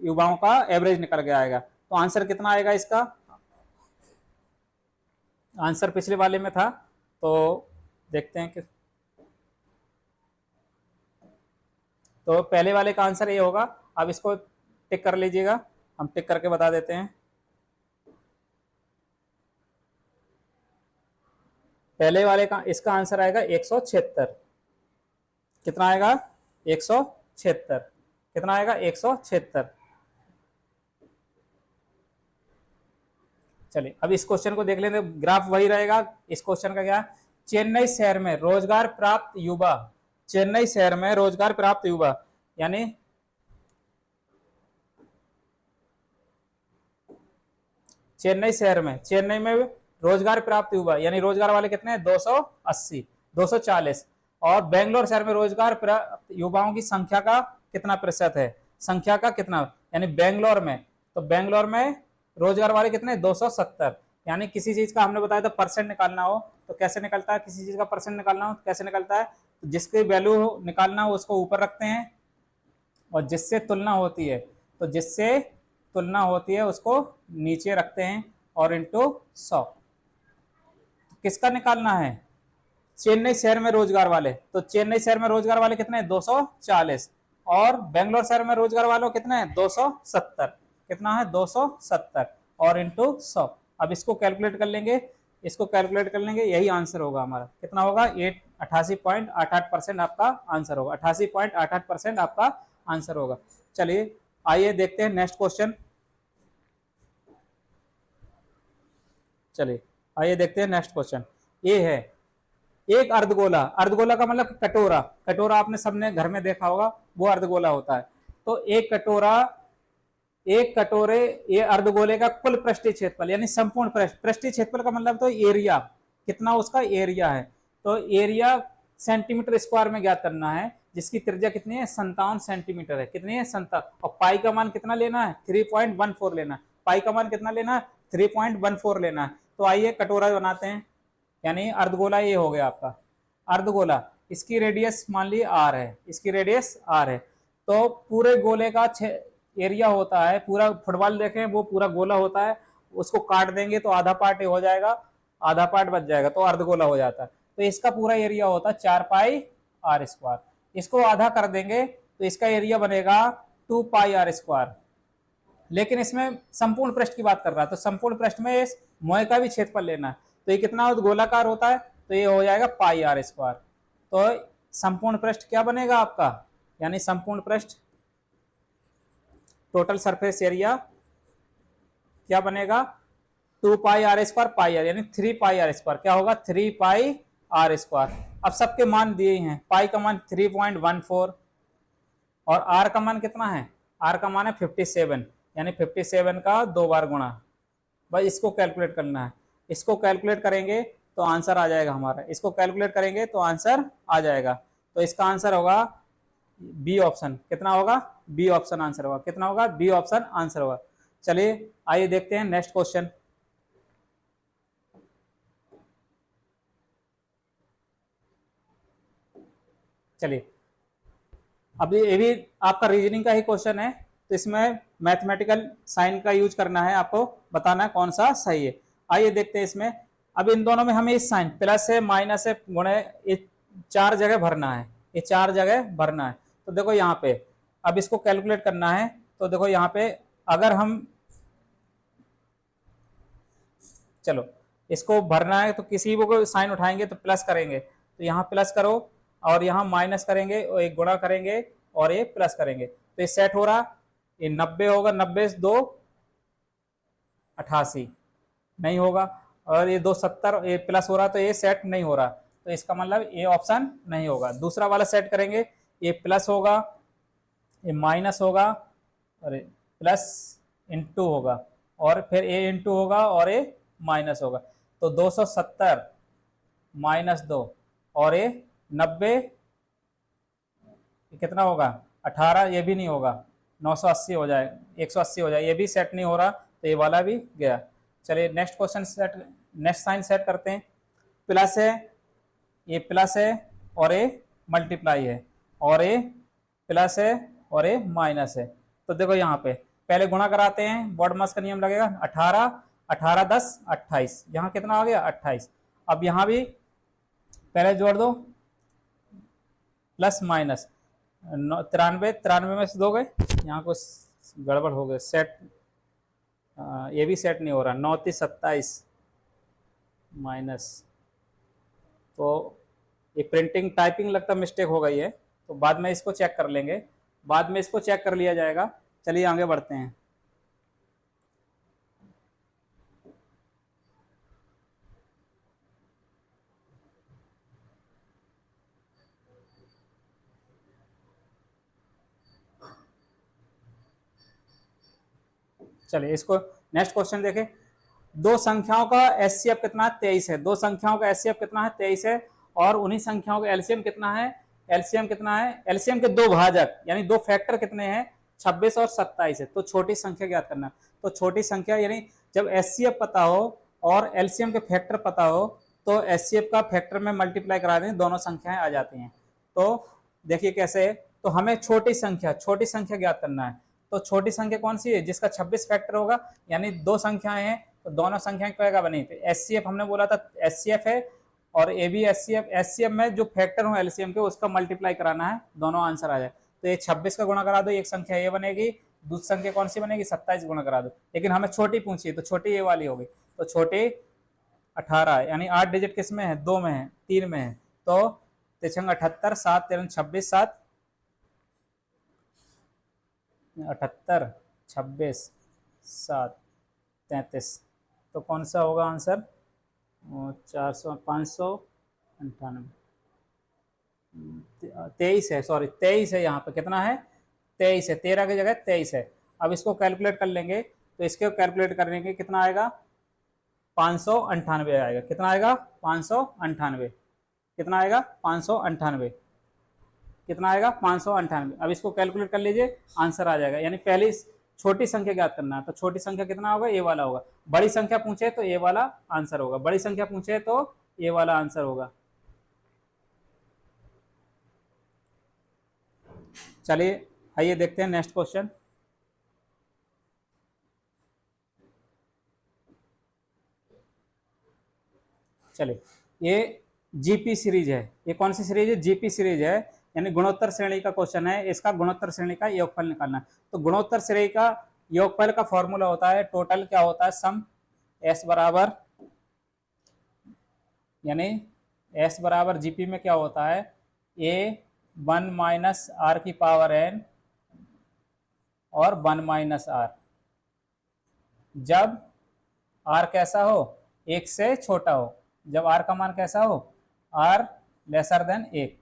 युवाओं का एवरेज निकल के आएगा। तो आंसर कितना आएगा इसका, आंसर पिछले वाले में था, तो देखते हैं कि, तो पहले वाले का आंसर ये होगा। अब इसको टिक कर लीजिएगा, हम टिक करके बता देते हैं। पहले वाले का इसका आंसर आएगा 176। कितना आएगा, 176। कितना आएगा, 176। चलिए अब इस क्वेश्चन को देख लेते, ग्राफ वही रहेगा। इस क्वेश्चन का क्या, चेन्नई शहर में रोजगार प्राप्त युवा, चेन्नई शहर में रोजगार प्राप्त युवा यानी चेन्नई शहर में, चेन्नई में रोजगार प्राप्त हुआ, यानी रोजगार वाले कितने हैं, 280, 240। और बेंगलोर शहर में रोजगार प्राप्त युवाओं की संख्या का कितना प्रतिशत है, संख्या का कितना, यानी बेंगलोर में, तो बेंगलोर में रोजगार वाले कितने, 270। यानी किसी चीज का हमने बताया था परसेंट निकालना हो तो कैसे निकलता है, किसी चीज का परसेंट निकालना हो तो कैसे निकलता है, तो जिसकी वैल्यू निकालना हो उसको ऊपर रखते हैं, और जिससे तुलना होती है, तो जिससे तुलना होती है उसको नीचे रखते हैं, और इंटू 100। किसका निकालना है, चेन्नई शहर में रोजगार वाले, तो चेन्नई शहर में रोजगार वाले कितने हैं, 240। और बेंगलोर शहर में रोजगार वालों कितने हैं, 270। कितना है, 270, और इंटू 100। अब इसको कैलकुलेट कर लेंगे, इसको कैलकुलेट कर लेंगे, यही आंसर होगा हमारा, कितना होगा, 88.88% आपका आंसर होगा, 88.88% आपका आंसर होगा। चलिए आइए देखते हैं नेक्स्ट क्वेश्चन। चलिए आइए देखते हैं नेक्स्ट क्वेश्चन। ये है एक अर्धगोला, अर्धगोला का मतलब कटोरा, कटोरा आपने सबने घर में देखा होगा, वो अर्धगोला होता है। तो एक कटोरा, एक कटोरे, ये अर्धगोले का कुल पृष्ठीय क्षेत्रफल, यानी संपूर्ण पृष्ठीय क्षेत्रफल का मतलब तो एरिया, कितना उसका एरिया है, तो एरिया सेंटीमीटर स्क्वायर में ज्ञात करना है, जिसकी त्रिज्या कितनी है, 57 सेंटीमीटर है, कितनी है, 57। और पाई का मान कितना लेना है, 3.14 लेना है, पाई का मान कितना लेना है, 3.14 लेना है। तो आइए कटोरा बनाते हैं, यानी अर्धगोला ये हो गया आपका अर्धगोला, इसकी रेडियस मान ली आर है, इसकी रेडियस आर है। तो पूरे गोले का एरिया होता है, पूरा फुटबॉल देखें वो पूरा गोला होता है, उसको काट देंगे तो आधा पार्ट हो जाएगा, आधा पार्ट बच जाएगा, तो अर्धगोला हो जाता है। तो इसका पूरा एरिया होता है 4 पाई आर स्क्वायर, इसको आधा कर देंगे तो इसका एरिया बनेगा 2 पाई आर स्क्वायर। लेकिन इसमें संपूर्ण पृष्ठ की बात कर रहा है, तो संपूर्ण पृष्ठ में इस मोए का भी क्षेत्रफल लेना है, तो ये कितना गोलाकार होता है, तो ये हो जाएगा पाई आर स्क्वायर। तो संपूर्ण पृष्ठ क्या बनेगा आपका, यानी संपूर्ण पृष्ठ टोटल सरफेस एरिया क्या बनेगा, 2 पाई आर स्क्वायर पाई आर, यानी 3 पाई आर स्क्वायर, क्या होगा, 3 पाई आर स्क्वायर। अब सबके मान दिए हैं, पाई का मान 3.14, और आर का मान कितना है, आर का मान है 57, यानी 57 का 2 बार गुणा, भाई इसको कैलकुलेट करना है, इसको कैलकुलेट करेंगे तो आंसर आ जाएगा हमारा, इसको कैलकुलेट करेंगे तो आंसर आ जाएगा। तो इसका आंसर होगा बी ऑप्शन, कितना होगा, बी ऑप्शन आंसर होगा, कितना होगा, बी ऑप्शन आंसर होगा। चलिए आइए देखते हैं नेक्स्ट क्वेश्चन। चलिए अब ये भी आपका रीजनिंग का ही क्वेश्चन है, तो इसमें मैथमेटिकल साइन का यूज करना है, आपको बताना है कौन सा सही है। आइए देखते हैं इसमें, अब इन दोनों में हमें इस साइन प्लस है माइनस है गुणे, ये 4 जगह भरना है, ये 4 जगह भरना है। तो देखो यहाँ पे अब इसको कैलकुलेट करना है, तो देखो यहाँ पे अगर हम, चलो इसको भरना है तो किसी को साइन उठाएंगे तो प्लस करेंगे, तो यहाँ प्लस करो, और यहाँ माइनस करेंगे, और एक गुणा करेंगे, और ये प्लस करेंगे, तो ये सेट हो रहा, ये 90 होगा, 90 से 2 88 नहीं होगा, और ये 270 ये प्लस हो रहा, तो ये सेट नहीं हो रहा, तो इसका मतलब ये ऑप्शन नहीं होगा। दूसरा वाला सेट करेंगे, ये प्लस होगा, ये माइनस होगा, और प्लस इंटू होगा, और फिर ए इंटू होगा, और ये माइनस होगा, तो 270 माइनस 2, और ये 90 कितना होगा, 18, ये भी नहीं होगा, 980 हो जाए, 180 हो जाए, ये भी सेट नहीं हो रहा, तो ये वाला भी गया। चलिए next question set, next sine set करते हैं। प्लस है, ये प्लस है, और ये मल्टीप्लाई है, और ये प्लस है, और ये माइनस है। तो देखो यहाँ पे पहले गुणा कराते हैं, बॉड मास का नियम लगेगा, 18 18 10 28, यहाँ कितना आ गया, 28। अब यहाँ भी पहले जोड़ दो, प्लस माइनस 93, 93 में से 2 गए, यहाँ कुछ गड़बड़ हो गए, सेट ये भी सेट नहीं हो रहा, 9 3 27 माइनस, तो ये प्रिंटिंग टाइपिंग लगता मिस्टेक हो गई है, तो बाद में इसको चेक कर लेंगे, बाद में इसको चेक कर लिया जाएगा। चलिए आगे बढ़ते हैं। चलिए इसको नेक्स्ट क्वेश्चन देखें। दो संख्याओं का एचसीएफ कितना है? 23 है। दो संख्याओं का एचसीएफ कितना है? 23 है। और उन्हीं संख्याओं का एलसीएम कितना है? एलसीएम कितना है? एलसीएम के दो भाजक यानी दो फैक्टर कितने हैं? 26 और 27 है। तो छोटी संख्या ज्ञात करना। तो छोटी संख्या यानी जब एचसीएफ पता हो और एलसीएम के फैक्टर पता हो तो एचसीएफ का फैक्टर में मल्टीप्लाई करा दें, दोनों संख्याएं आ जाती हैं। तो देखिए कैसे है। तो हमें छोटी संख्या ज्ञात करना है। तो छोटी संख्या कौन सी है? जिसका 26 फैक्टर होगा, यानी दो संख्याएं हैं तो दोनों संख्याएं क्या बनी? तो एचसीएफ हमने बोला था एचसीएफ है और ए भी एचसीएफ। एचसीएफ में जो फैक्टर हो एलसीएम के उसका मल्टीप्लाई कराना है, दोनों आंसर आ जाए। तो ये 26 का गुणा करा दो, एक संख्या ये बनेगी, दूसरी संख्या कौन सी बनेगी? 27 गुणा करा दो। लेकिन हमें छोटी पूछी है तो छोटी ये वाली होगी। तो छोटी 18 यानी 8 डिजिट किस में है? 2 में है, 3 में है। तो 78, 7 13 26, 7 78, 26, 7 33। तो कौन सा होगा आंसर? 400, 598, 23 है। सॉरी 23 है। यहाँ पे कितना है? 23 है। 13 की जगह 23 है। अब इसको कैलकुलेट कर लेंगे तो इसके कैलकुलेट करने के कितना आएगा? 598 आएगा। कितना आएगा? 598। कितना आएगा? 598। कितना आएगा? 598। अब इसको कैलकुलेट कर लीजिए, आंसर आ जाएगा। यानी पहली छोटी संख्या ज्ञात करना है। तो छोटी संख्या कितना होगा? ए वाला होगा। बड़ी संख्या पूछे तो ए वाला आंसर होगा। बड़ी संख्या पूछे तो ए वाला आंसर होगा। चलिए आइए देखते हैं नेक्स्ट क्वेश्चन। चलिए ये जीपी सीरीज है। ये कौन सी सीरीज है? जीपी सीरीज है, यानी गुणोत्तर श्रेणी का क्वेश्चन है। इसका गुणोत्तर श्रेणी का योगफल निकालना है। तो गुणोत्तर श्रेणी का योगफल का फॉर्मूला होता है टोटल क्या होता है? सम। एस बराबर यानी एस बराबर जीपी में क्या होता है? ए 1 माइनस आर की पावर एन और 1 माइनस आर। जब आर कैसा हो? एक से छोटा हो। जब आर का मान कैसा हो? आर लेसर देन एक।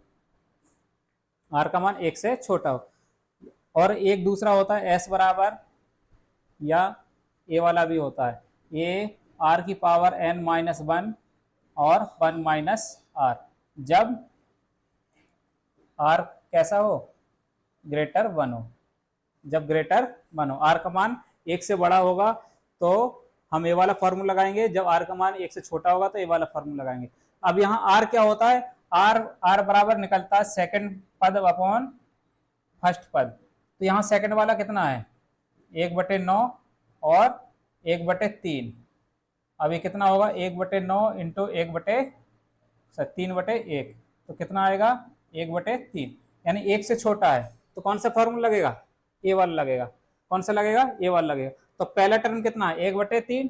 आर का मान एक से छोटा हो। और एक दूसरा होता है एस बराबर, या ए वाला भी होता है, ए आर की पावर एन माइनस 1 और 1 माइनस आर। जब आर कैसा हो? ग्रेटर 1 हो। जब ग्रेटर 1 हो, आर का मान एक से बड़ा होगा तो हम ए वाला फॉर्मूला लगाएंगे। जब आर का मान एक से छोटा होगा तो ए वाला फॉर्मूला लगाएंगे। अब यहाँ आर क्या होता है? आर बराबर निकलता है सेकंड पद अपॉन फर्स्ट पद। तो यहाँ सेकंड वाला कितना है? 1/9 और 1/3। अब ये कितना होगा? 1/9 इंटू 3/1। तो कितना आएगा? 1/3, यानी एक से छोटा है। तो कौन सा फॉर्मूला लगेगा? ए वाला लगेगा। कौन सा लगेगा? ए वाला लगेगा। तो पहला टर्म कितना है? 1/3।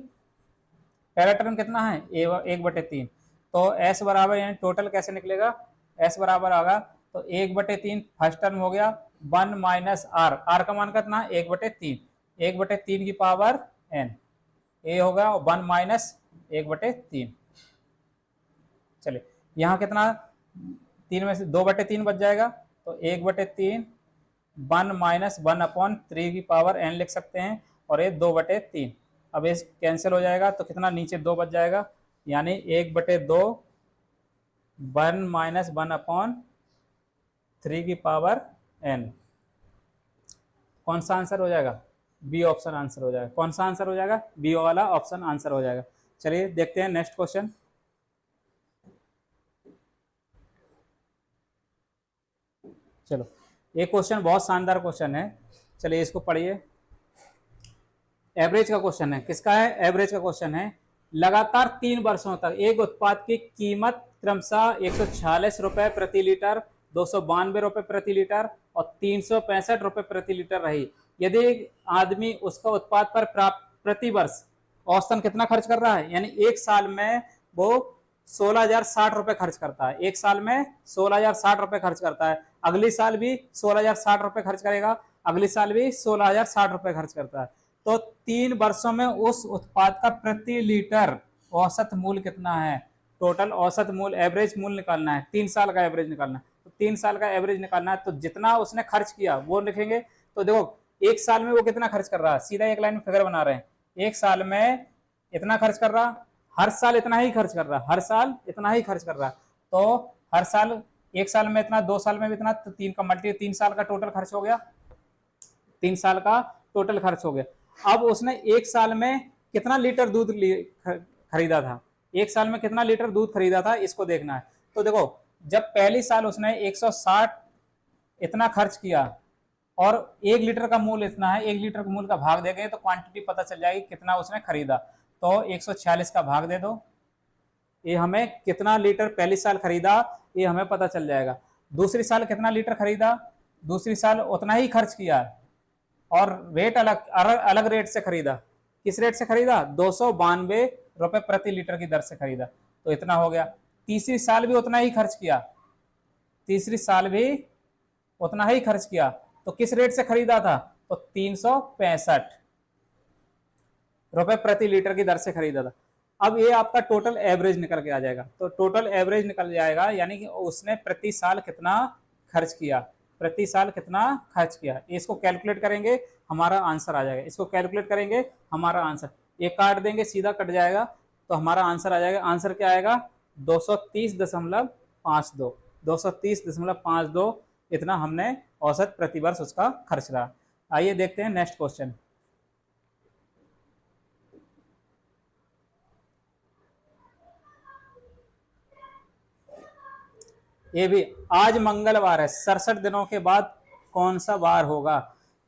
पहला टर्म कितना है? 1/3। तो एस बराबर यानी टोटल कैसे निकलेगा? एस बराबर आएगा तो 1/3 फर्स्ट टर्म हो गया, 1 माइनस आर। आर का मान कितना है? 1/3। 1/3 की पावर एन, ए होगा 1 माइनस 1/3। चलिए यहाँ कितना? 3 में से 2/3 बच जाएगा। तो 1/3 1 माइनस 1/3 की पावर एन लिख सकते हैं, और ये 2/3। अब इस कैंसिल हो जाएगा तो कितना? नीचे 2 बच जाएगा, यानी 1/2 1 माइनस 1/3 की पावर एन। कौन सा आंसर हो जाएगा? बी ऑप्शन आंसर हो जाएगा। कौन सा आंसर हो जाएगा? बी वाला ऑप्शन आंसर हो जाएगा। चलिए देखते हैं नेक्स्ट क्वेश्चन। चलो ये क्वेश्चन बहुत शानदार क्वेश्चन है। चलिए इसको पढ़िए। एवरेज का क्वेश्चन है। किसका है? एवरेज का क्वेश्चन है। लगातार 3 वर्षों तक एक उत्पाद की कीमत क्रमशः 146 रुपए प्रति लीटर, 292 रुपए प्रति लीटर और 365 रुपए प्रति लीटर रही। यदि आदमी उसका उत्पाद पर प्रति वर्ष औसतन कितना खर्च कर रहा है? यानी एक साल में वो 16,060 रुपए खर्च करता है। एक साल में 16,060 रुपए खर्च करता है। अगली साल भी 16,060 रुपए खर्च करेगा। अगले साल भी 16,060 रुपए खर्च करता है। तो 3 वर्षों में उस उत्पाद का प्रति लीटर औसत मूल्य कितना है? टोटल औसत मूल्य, एवरेज मूल्य निकालना है। 3 साल का एवरेज निकालना है। तो 3 साल का एवरेज निकालना है तो जितना उसने खर्च किया वो लिखेंगे। तो देखो एक साल में वो कितना खर्च कर रहा है, सीधा एक लाइन में फिगर बना रहे हैं। एक साल में इतना खर्च कर रहा, हर साल इतना ही खर्च कर रहा, हर साल इतना ही खर्च कर रहा, तो हर साल, एक साल में इतना, 2 साल में भी इतना, तो 3 का मल्टी, 3 साल का टोटल खर्च हो गया, 3 साल का टोटल खर्च हो गया। अब उसने एक साल में कितना लीटर दूध खरीदा था, एक साल में कितना लीटर दूध खरीदा था, इसको देखना है। तो देखो, जब पहली साल उसने 160 इतना खर्च किया और 1 लीटर का मूल्य इतना है, 1 लीटर के मूल्य का भाग देंगे तो क्वांटिटी पता चल जाएगी कितना उसने खरीदा। तो 146 का भाग दे दो, ये हमें कितना लीटर पहली साल खरीदा ये हमें पता चल जाएगा। दूसरी साल कितना लीटर खरीदा, दूसरी साल उतना ही खर्च किया और रेट अलग अलग रेट से खरीदा। किस रेट से खरीदा, 292 रुपए प्रति लीटर की दर से खरीदा, तो इतना हो गया। तीसरी साल भी उतना ही खर्च किया, तीसरी साल भी उतना ही खर्च किया, तो किस रेट से खरीदा था, तो 365 रुपए प्रति लीटर की दर से खरीदा था। अब ये आपका टोटल एवरेज निकल के आ जाएगा, तो टोटल एवरेज निकल जाएगा, यानी कि उसने प्रति साल कितना खर्च किया, प्रति साल कितना खर्च किया। इसको कैलकुलेट करेंगे हमारा आंसर आ जाएगा, इसको कैलकुलेट करेंगे हमारा आंसर, ये काट देंगे सीधा कट जाएगा, तो हमारा आंसर आ जाएगा। आंसर क्या आएगा, 230.52, 230.52 इतना हमने औसत प्रतिवर्ष उसका खर्च रहा। आइए देखते हैं नेक्स्ट क्वेश्चन। ये भी आज मंगलवार है, 67 दिनों के बाद कौन सा वार होगा,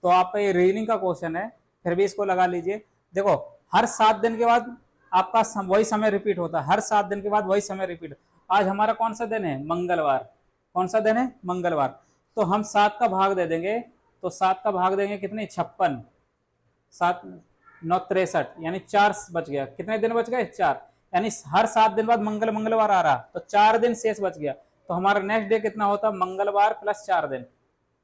तो आपका ये रीजनिंग का क्वेश्चन है, फिर भी इसको लगा लीजिए। देखो, हर 7 दिन के बाद आपका वही समय रिपीट होता है, हर 7 दिन के बाद वही समय रिपीट। आज हमारा कौन सा दिन है, मंगलवार, कौन सा दिन है, मंगलवार, तो हम 7 का भाग दे देंगे, तो 7 का भाग देंगे कितने, 56, 7 9 63, यानी 4 बच गया, कितने दिन बच गए, 4, यानी हर 7 दिन बाद मंगलवार आ रहा, तो 4 दिन शेष बच गया। तो हमारा नेक्स्ट डे कितना होता, मंगलवार प्लस 4 दिन,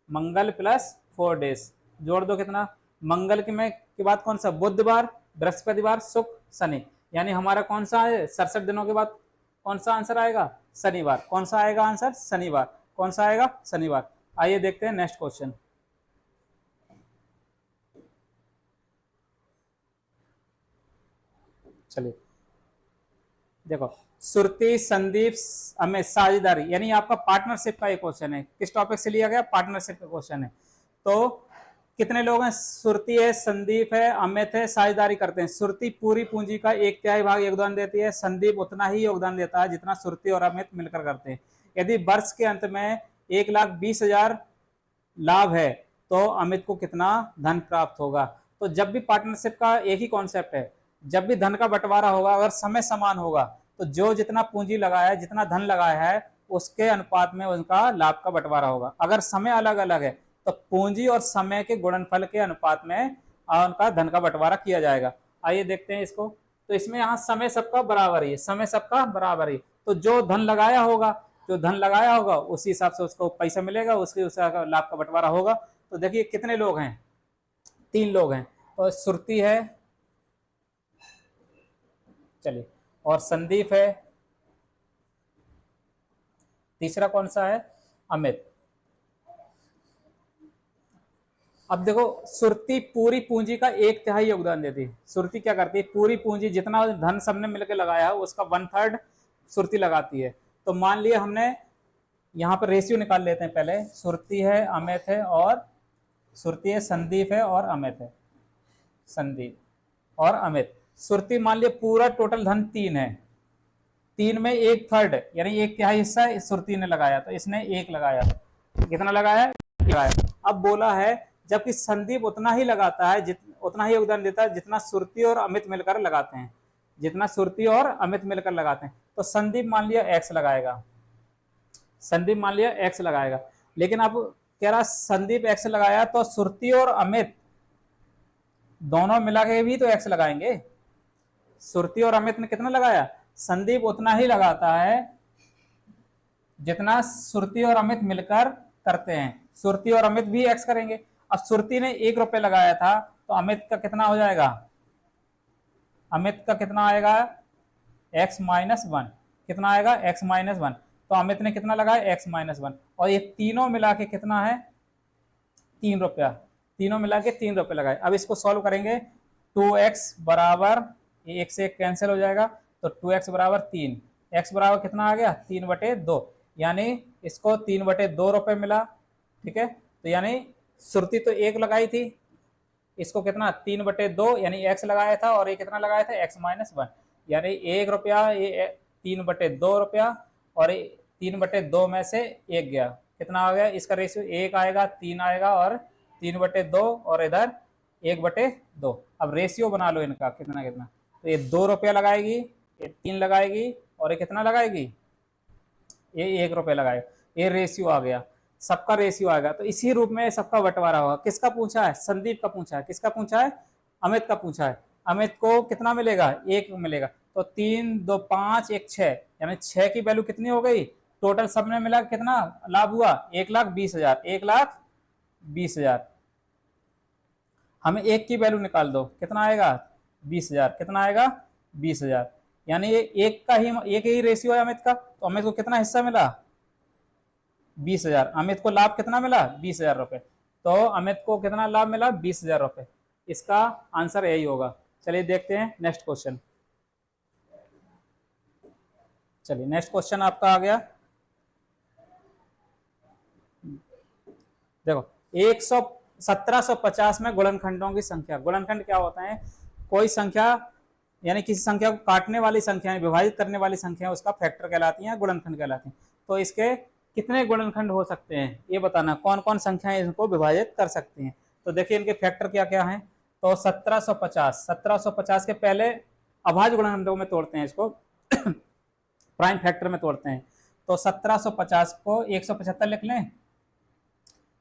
मंगल प्लस 4 डेज, जोड़ दो कितना, मंगल के बाद कौन सा, बुधवार, बृहस्पतिवार, शुक्र, शनि, यानी हमारा कौन सा है, 67 दिनों के बाद कौन सा आंसर आएगा, शनिवार, कौन सा आएगा आंसर, शनिवार, कौन सा आएगा, शनिवार। आइए देखते हैं नेक्स्ट क्वेश्चन। चलिए देखो, सुरती, संदीप, अमित, साझेदारी, यानी आपका पार्टनरशिप का एक क्वेश्चन है, किस टॉपिक से लिया गया, पार्टनरशिप का क्वेश्चन है। तो कितने लोग हैं, सुरती है, संदीप है, अमित है, साझेदारी करते हैं। सुरती पूरी पूंजी का 1/3 भाग योगदान देती है, संदीप उतना ही योगदान देता है जितना सुरती और अमित मिलकर करते हैं। यदि वर्ष के अंत में 1,20,000 लाभ है तो अमित को कितना धन प्राप्त होगा। तो जब भी पार्टनरशिप का एक ही कॉन्सेप्ट है, जब भी धन का बंटवारा होगा, अगर समय समान होगा तो जो जितना पूंजी लगाया है, जितना धन लगाया है, उसके अनुपात में उनका लाभ का बंटवारा होगा। अगर समय अलग अलग है तो पूंजी और समय के गुणनफल के अनुपात में उनका धन का बंटवारा किया जाएगा। आइए देखते हैं इसको। तो इसमें यहाँ समय सबका बराबर ही है, समय सबका बराबर ही, तो जो धन लगाया होगा, जो धन लगाया होगा उसी हिसाब से उसको पैसा मिलेगा, उसके लाभ का बंटवारा होगा। तो देखिए कितने लोग हैं, 3 लोग हैं, और सुरती है, चलिए, और संदीप है, तीसरा कौन सा है, अमित। अब देखो, सुरती पूरी पूंजी का 1/3 योगदान देती है। सुरती क्या करती है, पूरी पूंजी जितना धन सबने मिलकर लगाया है उसका 1/3 सुरती लगाती है। तो मान लिया हमने यहाँ पर रेशियो निकाल लेते हैं पहले, सुरती है, अमित है, और सुरती है, संदीप है और अमित है, संदीप और अमित। सुरती मान लिया पूरा टोटल धन 3 है, 3 में 1/3 यानी 1/3 हिस्सा सुरती ने लगाया, तो इसने 1 लगाया, कितना लगाया, लगाया। अब बोला है जबकि संदीप उतना ही लगाता है, उतना ही योगदान देता है जितना सुरती और अमित मिलकर लगाते हैं, जितना सुरती और अमित मिलकर लगाते हैं। तो संदीप मान लिया x लगाएगा, संदीप मान लिया x लगाएगा, लेकिन अब कह रहा संदीप x लगाया तो सुरती और अमित दोनों मिला के भी तो x लगाएंगे। सुरती और अमित ने कितना लगाया, संदीप उतना ही लगाता है जितना सुरती और अमित मिलकर करते हैं, सुरती और अमित भी x करेंगे। अब सुरती ने 1 रुपये लगाया था तो अमित का कितना हो जाएगा, अमित का कितना आएगा, x-1, कितना आएगा, x-1, तो अमित ने कितना लगाया, x-1, और ये तीनों मिला के कितना है, 3 रुपया, तीनों मिला के 3 रुपये लगाए। अब इसको सॉल्व करेंगे, 2x बराबर ये एक से एक कैंसिल हो जाएगा, तो 2x बराबर 3, x बराबर कितना आ गया 3/2, यानी इसको 3/2 रुपये मिला। ठीक है, तो यानी सुरती तो 1 लगाई थी, इसको कितना 3/2 यानी x लगाया था, और ये कितना लगाया था x-1, यानी 1 रुपया, ये 3/2 रुपया, और 3/2 में से 1 गया, कितना आ गया इसका रेशियो 1 आएगा, 3 आएगा, और 3/2, और इधर 1/2। अब रेशियो बना लो इनका कितना कितना, तो ये 2 रुपया लगाएगी, ये 3 लगाएगी, और ये कितना लगाएगी, ये 1 रुपया लगाएगा। ये रेशियो आ गया, सबका रेशियो आएगा। तो इसी रूप में सबका बंटवारा होगा। किसका पूछा है, संदीप का पूछा है। किसका पूछा है, अमित का पूछा है। अमित को कितना मिलेगा, 1 मिलेगा। तो 3, 2, 5, 1, 6, यानी 6 की वैल्यू कितनी हो गई, टोटल सबने मिला कितना लाभ हुआ, 1,20,000, 1,20,000। हमें 1 की वैल्यू निकाल दो, कितना आएगा 20,000, कितना आएगा 20,000, यानी ये एक ही रेशियो है अमित का। तो अमित को कितना हिस्सा मिला 20,000, अमित को लाभ कितना मिला 20,000 रुपए। तो अमित को कितना लाभ मिला 20,000 रुपए। इसका आंसर यही होगा। चलिए देखते हैं नेक्स्ट क्वेश्चन। चलिए नेक्स्ट क्वेश्चन आपका आ गया, देखो 1750 में गुणनखंडों की संख्या। गुणनखंड क्या होता है, कोई संख्या यानी किसी संख्या को काटने वाली संख्या, विभाजित करने वाली संख्या, उसका फैक्टर कहलाती है, गुणनखंड कहलाती है। तो इसके कितने गुणनखंड हो सकते हैं ये बताना, कौन कौन संख्याएं इनको विभाजित कर सकती हैं। तो देखिए इनके फैक्टर क्या क्या हैं। तो 1750 के पहले अभाज्य गुणनखंडों में तोड़ते हैं इसको प्राइम फैक्टर में तोड़ते हैं। तो 1750 को 175 लिख लें।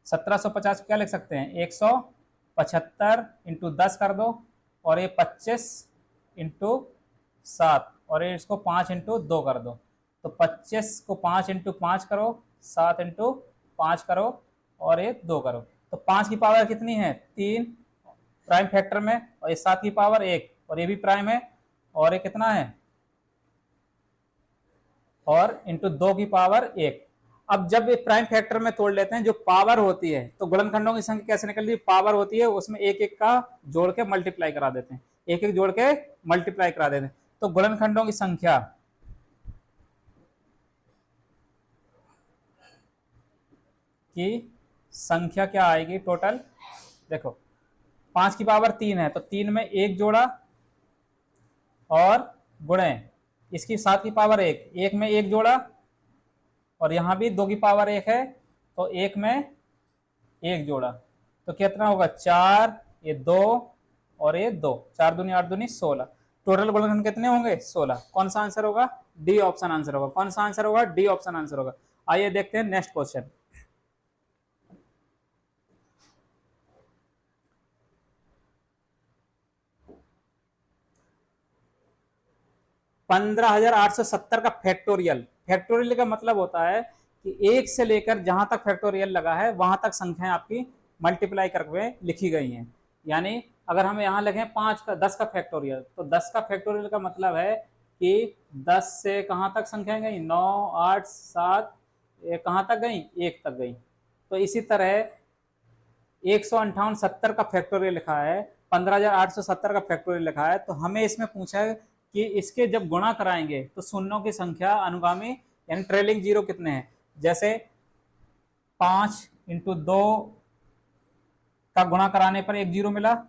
1750 को क्या लिख सकते हैं, 175 इंटू 10 कर दो, और ये 25 इंटू 7, और ये इसको 5 इंटू 2 कर दो। तो 25 को 5 इंटू 5 करो, 7 इंटू 5 करो, और ये 2 करो। तो 5 की पावर कितनी है 3 प्राइम फैक्टर में, और ये 7 की पावर 1, और ये भी प्राइम है, और ये कितना है, और इंटू 2 की पावर 1। अब जब ये प्राइम फैक्टर में तोड़ लेते हैं, जो पावर होती है, तो गुणनखंडों की संख्या कैसे निकलती है, पावर होती है उसमें एक एक का जोड़ के मल्टीप्लाई करा देते हैं, एक एक जोड़ के मल्टीप्लाई करा देते हैं। तो गुणनखंडों की संख्या क्या आएगी टोटल, देखो 5 की पावर 3 है, तो 3 में 1 जोड़ा, और गुणे इसकी 7 की पावर 1, 1 में 1 जोड़ा, और यहां भी 2 की पावर 1 है, तो 1 में 1 जोड़ा, तो कितना होगा 4, ये 2, और ये 2, 4 दूनी 8 दूनी 16। टोटल गुणनखंड कितने होंगे 16। कौन सा आंसर होगा, डी ऑप्शन आंसर होगा। कौन सा आंसर होगा, डी ऑप्शन आंसर होगा। आइए देखते हैं नेक्स्ट क्वेश्चन। $15,870 का फैक्टोरियल। फैक्टोरियल का मतलब होता है कि 1 से लेकर जहां तक फैक्टोरियल लगा है वहां तक संख्याएं आपकी मल्टीप्लाई करके लिखी गई हैं। यानी अगर हम यहाँ लिखें 10 का फैक्टोरियल, तो 10 का फैक्टोरियल का मतलब है कि 10 से कहाँ तक संख्याएं गई, 9, 8, 7, कहाँ तक गई 1 तक गई। तो इसी तरह 158 का फैक्टोरियल लिखा है, 15,870 का फैक्टोरियल लिखा है। तो हमें इसमें पूछा है कि इसके जब गुणा कराएंगे तो शून्यों की संख्या अनुगामी यानी ट्रेलिंग जीरो कितने हैं। जैसे 5 इंटू 2 का गुणा कराने पर 1 जीरो मिला,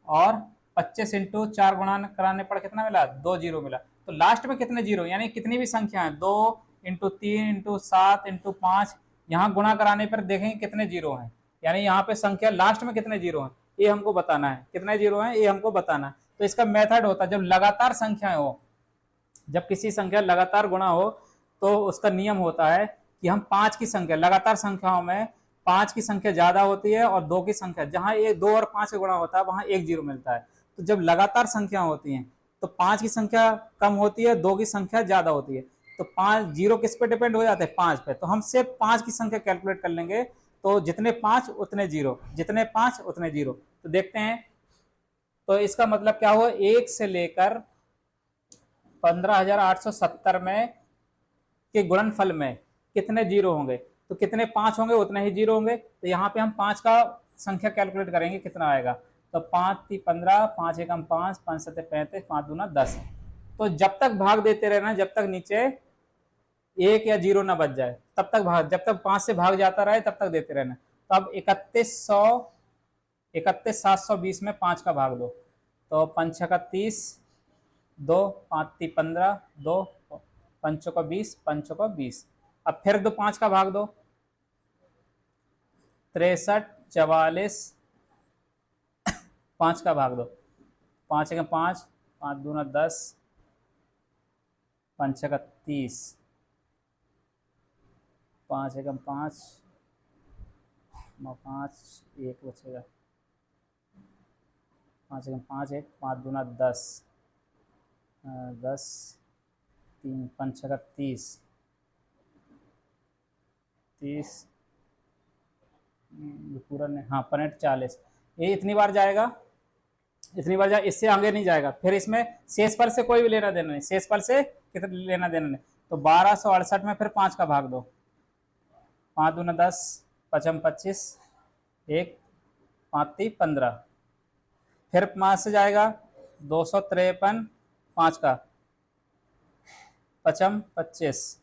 और 25 इंटू 4 गुणा कराने पर कितना मिला 2 जीरो मिला। तो लास्ट में कितने जीरो, यानी कितनी भी संख्या है 2 इंटू 3 इंटू 7 इंटू 5, यहाँ गुणा कराने पर देखेंगे कितने जीरो हैं, यानी यहाँ पे संख्या लास्ट में कितने जीरो हैं ये हमको बताना है, कितने जीरो हैं ये हमको बताना है। तो इसका मेथड होता है जब लगातार संख्याएं हो, जब किसी संख्या लगातार गुणा हो तो उसका नियम होता है कि हम 5 की संख्या, लगातार संख्याओं में 5 की संख्या ज्यादा होती है, और 2 की संख्या, जहां ये 2 और 5 का गुणा होता है वहां 1 जीरो मिलता है। तो जब लगातार संख्या होती हैं तो 5 की संख्या कम होती है, 2 की संख्या ज्यादा होती है। तो 5 जीरो किस पे डिपेंड हो जाते हैं 5 पे। तो हम सिर्फ 5 की संख्या कैलकुलेट कर लेंगे, तो जितने 5 उतने जीरो, जितने 5 उतने जीरो। तो देखते हैं, तो इसका मतलब क्या हुआ, 1 से लेकर 15,870 में के गुणनफल में कितने जीरो होंगे, तो कितने 5 होंगे उतने ही जीरो होंगे। तो यहाँ पे हम 5 का संख्या कैलकुलेट करेंगे कितना आएगा, तो 5 × 15, 5 एकम 5, 5 7 35, 5 दूना 10। तो जब तक भाग देते रहना, जब तक नीचे 1 या 0 ना बच जाए तब तक भाग, जब तक 5 से भाग जाता रहे तब तक देते रहना। तो अब 31,720 में 5 का भाग दो, तो 5 का 30, 2 5 × 15, 2 5 का 20, 5 का 20। अब फिर दो 5 का भाग दो, 63, 44, 5 का भाग दो, 5 का 5, 5 दूना 10, 5 का 30, 5 एकम 5, 5 1 बचेगा, 5 एकम 5 1, 5 दूना 10, 10 3, 5 का 30, 30 पूरा नहीं, हाँ 65 40। ये इतनी बार जाएगा, इतनी बार जाए, इससे आगे नहीं जाएगा। फिर इसमें शेष पर से कोई भी लेना देना नहीं, शेष पर से कितना लेना देना नहीं। तो 1268 में फिर 5 का भाग दो, 5 दूना 10, 5 25, 1 5 3 15। फिर 5 से जाएगा 253, 5 का 5 25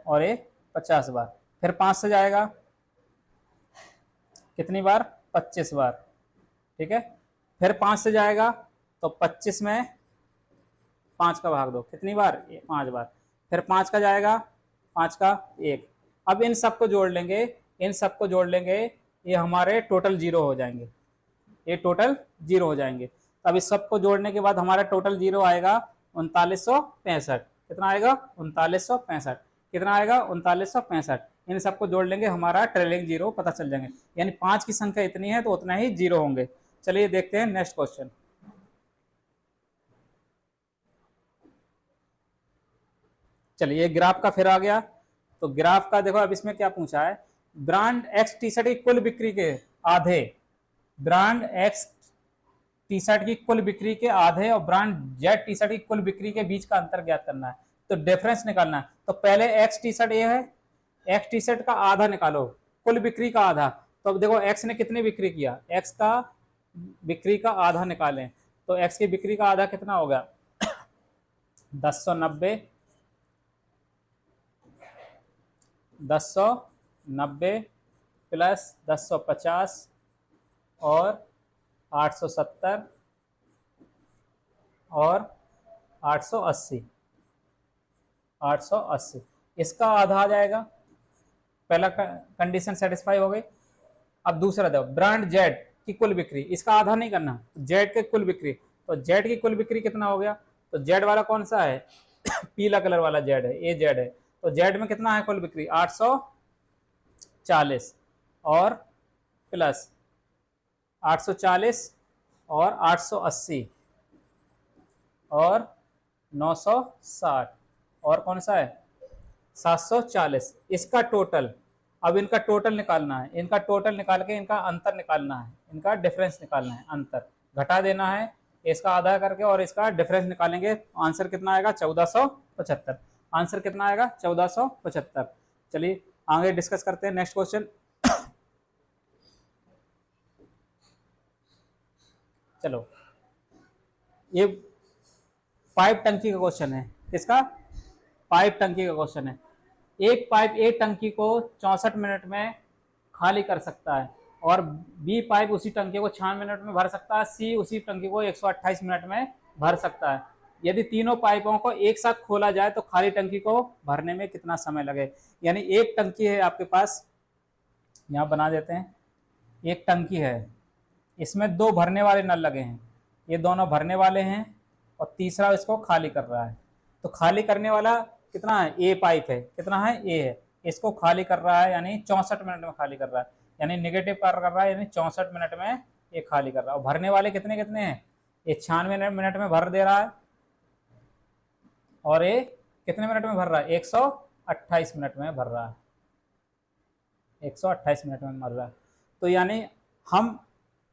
और ये 50 बार। फिर 5 से जाएगा कितनी बार, 25 बार, ठीक है। फिर 5 से जाएगा तो 25 में 5 का भाग दो, कितनी बार, 5 बार। फिर 5 का जाएगा, 5 का 1। अब इन सबको जोड़ लेंगे, इन सबको जोड़ लेंगे, ये हमारे टोटल 0 हो जाएंगे, ये टोटल 0 हो जाएंगे। तब इस सबको जोड़ने के बाद हमारा टोटल 0 आएगा 3965। कितना आएगा, 3965। कितना आएगा, 3965। इन सबको जोड़ लेंगे, हमारा ट्रेलिंग 0 पता चल जाएंगे। यानी 5 की संख्या इतनी है तो उतना ही 0 होंगे। चलिए देखते हैं नेक्स्ट क्वेश्चन। चलिए ग्राफ का फिर आ गया। तो ग्राफ का देखो, अब इसमें क्या पूछा है, ब्रांड एक्स टी शर्ट की कुल बिक्री के आधे, ब्रांड एक्स टी शर्ट की कुल बिक्री के आधे और ब्रांड जेड टी शर्ट की कुल बिक्री के बीच का अंतर ज्ञात करना है। तो डिफरेंस निकालना है। तो पहले एक्स टी शर्ट ये है, एक्स टी शर्ट का आधा निकालो, कुल बिक्री का आधा। तो अब देखो एक्स ने कितनी बिक्री किया, एक्स का बिक्री का आधा निकालें। तो एक्स की बिक्री का आधा कितना होगा, 1090, 1090 प्लस 1050 और 870 और 880, 880 इसका आधा आ जाएगा। पहला कंडीशन सेटिस्फाई हो गई। अब दूसरा देखो, ब्रांड जेड की कुल बिक्री, इसका आधा नहीं करना, जेड के कुल बिक्री। तो जेड की कुल बिक्री कितना हो गया, तो जेड वाला कौन सा है पीला कलर वाला जेड है, ये जेड है। तो जेड में कितना है कुल बिक्री, 840 और प्लस 840 और 880 और 960 और कौन सा है 740, इसका टोटल। अब इनका टोटल निकालना है, इनका टोटल निकाल के इनका अंतर निकालना है, इनका डिफरेंस निकालना है, अंतर घटा देना है, इसका आधा करके और इसका डिफरेंस निकालेंगे। आंसर कितना आएगा, 1475। आंसर कितना आएगा, 1475। चलिए आगे डिस्कस करते हैं नेक्स्ट क्वेश्चन। चलो ये पाइप टंकी का क्वेश्चन है, किसका, पाइप टंकी का क्वेश्चन है। एक पाइप ए टंकी को 64 मिनट में खाली कर सकता है और बी पाइप उसी टंकी को 96 मिनट में भर सकता है, सी उसी टंकी को 128 मिनट में भर सकता है। यदि तीनों पाइपों को एक साथ खोला जाए तो खाली टंकी को भरने में कितना समय लगे। यानी एक टंकी है आपके पास, यहाँ बना देते हैं, एक टंकी है, इसमें दो भरने वाले नल लगे हैं, ये दोनों भरने वाले हैं और तीसरा इसको खाली कर रहा है। तो खाली करने वाला कितना है, ए पाइप है, कितना है, ए है, इसको खाली कर रहा है, यानी 64 मिनट में खाली कर रहा है, यानी नेगेटिव कर रहा है, यानी 64 मिनट में ये खाली कर रहा है। और भरने वाले कितने कितने हैं, ये 96 मिनट में भर दे रहा है और ये कितने मिनट में भर रहा है, 128 मिनट में भर रहा है, 128 मिनट में भर रहा है। तो यानी हम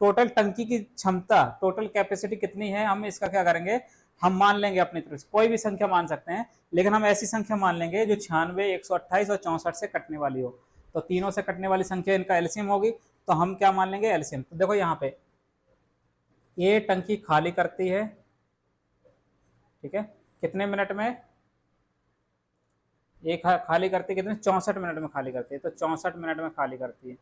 टोटल टंकी की क्षमता, टोटल कैपेसिटी कितनी है, हम इसका क्या करेंगे, हम मान लेंगे अपनी तरफ से, कोई भी संख्या मान सकते हैं, लेकिन हम ऐसी संख्या मान लेंगे जो 96, 128 और 64 से कटने वाली हो। तो तीनों से कटने वाली संख्या इनका एलसीएम होगी, तो हम क्या मान लेंगे, एलसीएम। तो देखो यहाँ पे ये टंकी खाली करती है, ठीक है, कितने मिनट में, ये खाली करती है कितने, 64 मिनट में खाली करती है, तो 64 मिनट में खाली करती है।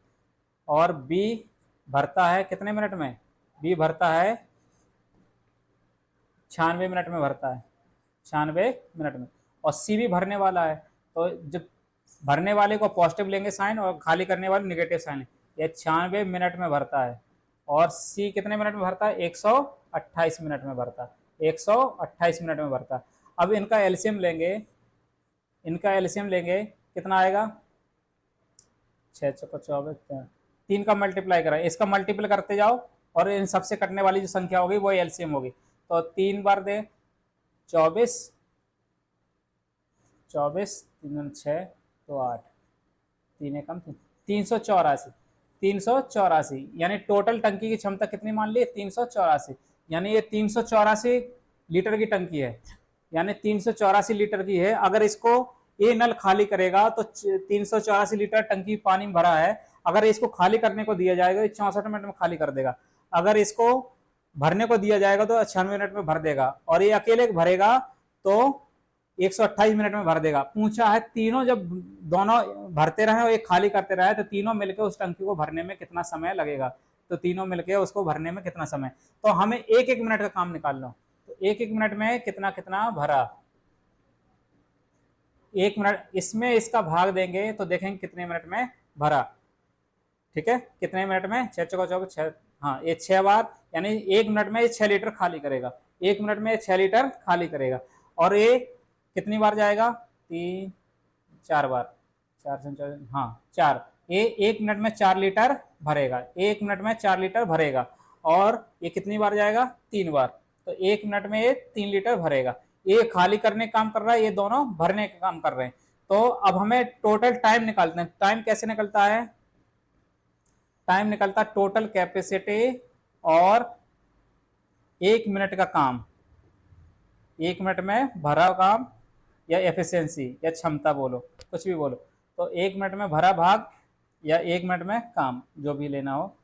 और बी भरता है कितने मिनट में, बी भरता है 96 मिनट में भरता है, 96 मिनट में। और सी भी भरने वाला है, तो जब भरने वाले को पॉजिटिव लेंगे साइन और खाली करने वाले निगेटिव साइन, ये 96 मिनट में भरता है। और सी कितने मिनट में भरता है, 128 मिनट में भरता है, 128 मिनट में भरता है। अब इनका एलसीएम लेंगे, इनका एलसीएम लेंगे, कितना आएगा, 6 चौको 24, 3 का मल्टीप्लाई करा, इसका मल्टीपल करते जाओ और इन सबसे कटने वाली जो संख्या होगी वो एलसीएम होगी। तो 3 बार दे 24, 24 3 6 तो 8, 3 कम 384, 384 यानी टोटल टंकी की क्षमता कितनी मान ली, 384, यानी ये 384 लीटर की टंकी है, यानी 384 लीटर की है। अगर इसको ये नल खाली करेगा तो 384 लीटर टंकी पानी भरा है, अगर इसको खाली करने को दिया जाएगा तो 64 मिनट में खाली कर देगा, अगर इसको भरने को दिया जाएगा तो 96 मिनट में भर देगा, और ये अकेले भरेगा तो 128 मिनट में भर देगा। पूछा है तीनों जब दोनों भरते रहे और एक खाली करते रहे तो तीनों मिलकर उस टंकी को भरने में कितना समय लगेगा, तो तीनों मिलकर उसको भरने में कितना समय, तो हमें एक एक मिनट का काम निकाल लो। तो एक एक मिनट में कितना कितना भरा, एक मिनट इसमें इसका भाग देंगे तो देखेंगे कितने मिनट में भरा, ठीक है, कितने मिनट में, 6 चौका 24, 6, हाँ ये 6 बार, यानी एक मिनट में ये 6 लीटर खाली करेगा, एक मिनट में 6 लीटर खाली करेगा। और ये कितनी बार जाएगा, 3 4 बार, 4 से 4, हाँ 4, ये एक मिनट में 4 लीटर भरेगा, एक मिनट में 4 लीटर भरेगा। और ये कितनी बार जाएगा, 3 बार, तो एक मिनट में ये 3 लीटर भरेगा। ये खाली करने का काम कर रहा है, ये दोनों भरने का काम कर रहे हैं। तो अब हमें टोटल टाइम निकालते हैं, टाइम कैसे निकलता है, टाइम निकलता टोटल कैपेसिटी और एक मिनट का काम, एक मिनट में भरा काम या एफिशिएंसी या क्षमता बोलो, कुछ भी बोलो, तो एक मिनट में भरा भाग या एक मिनट में काम, जो भी लेना हो,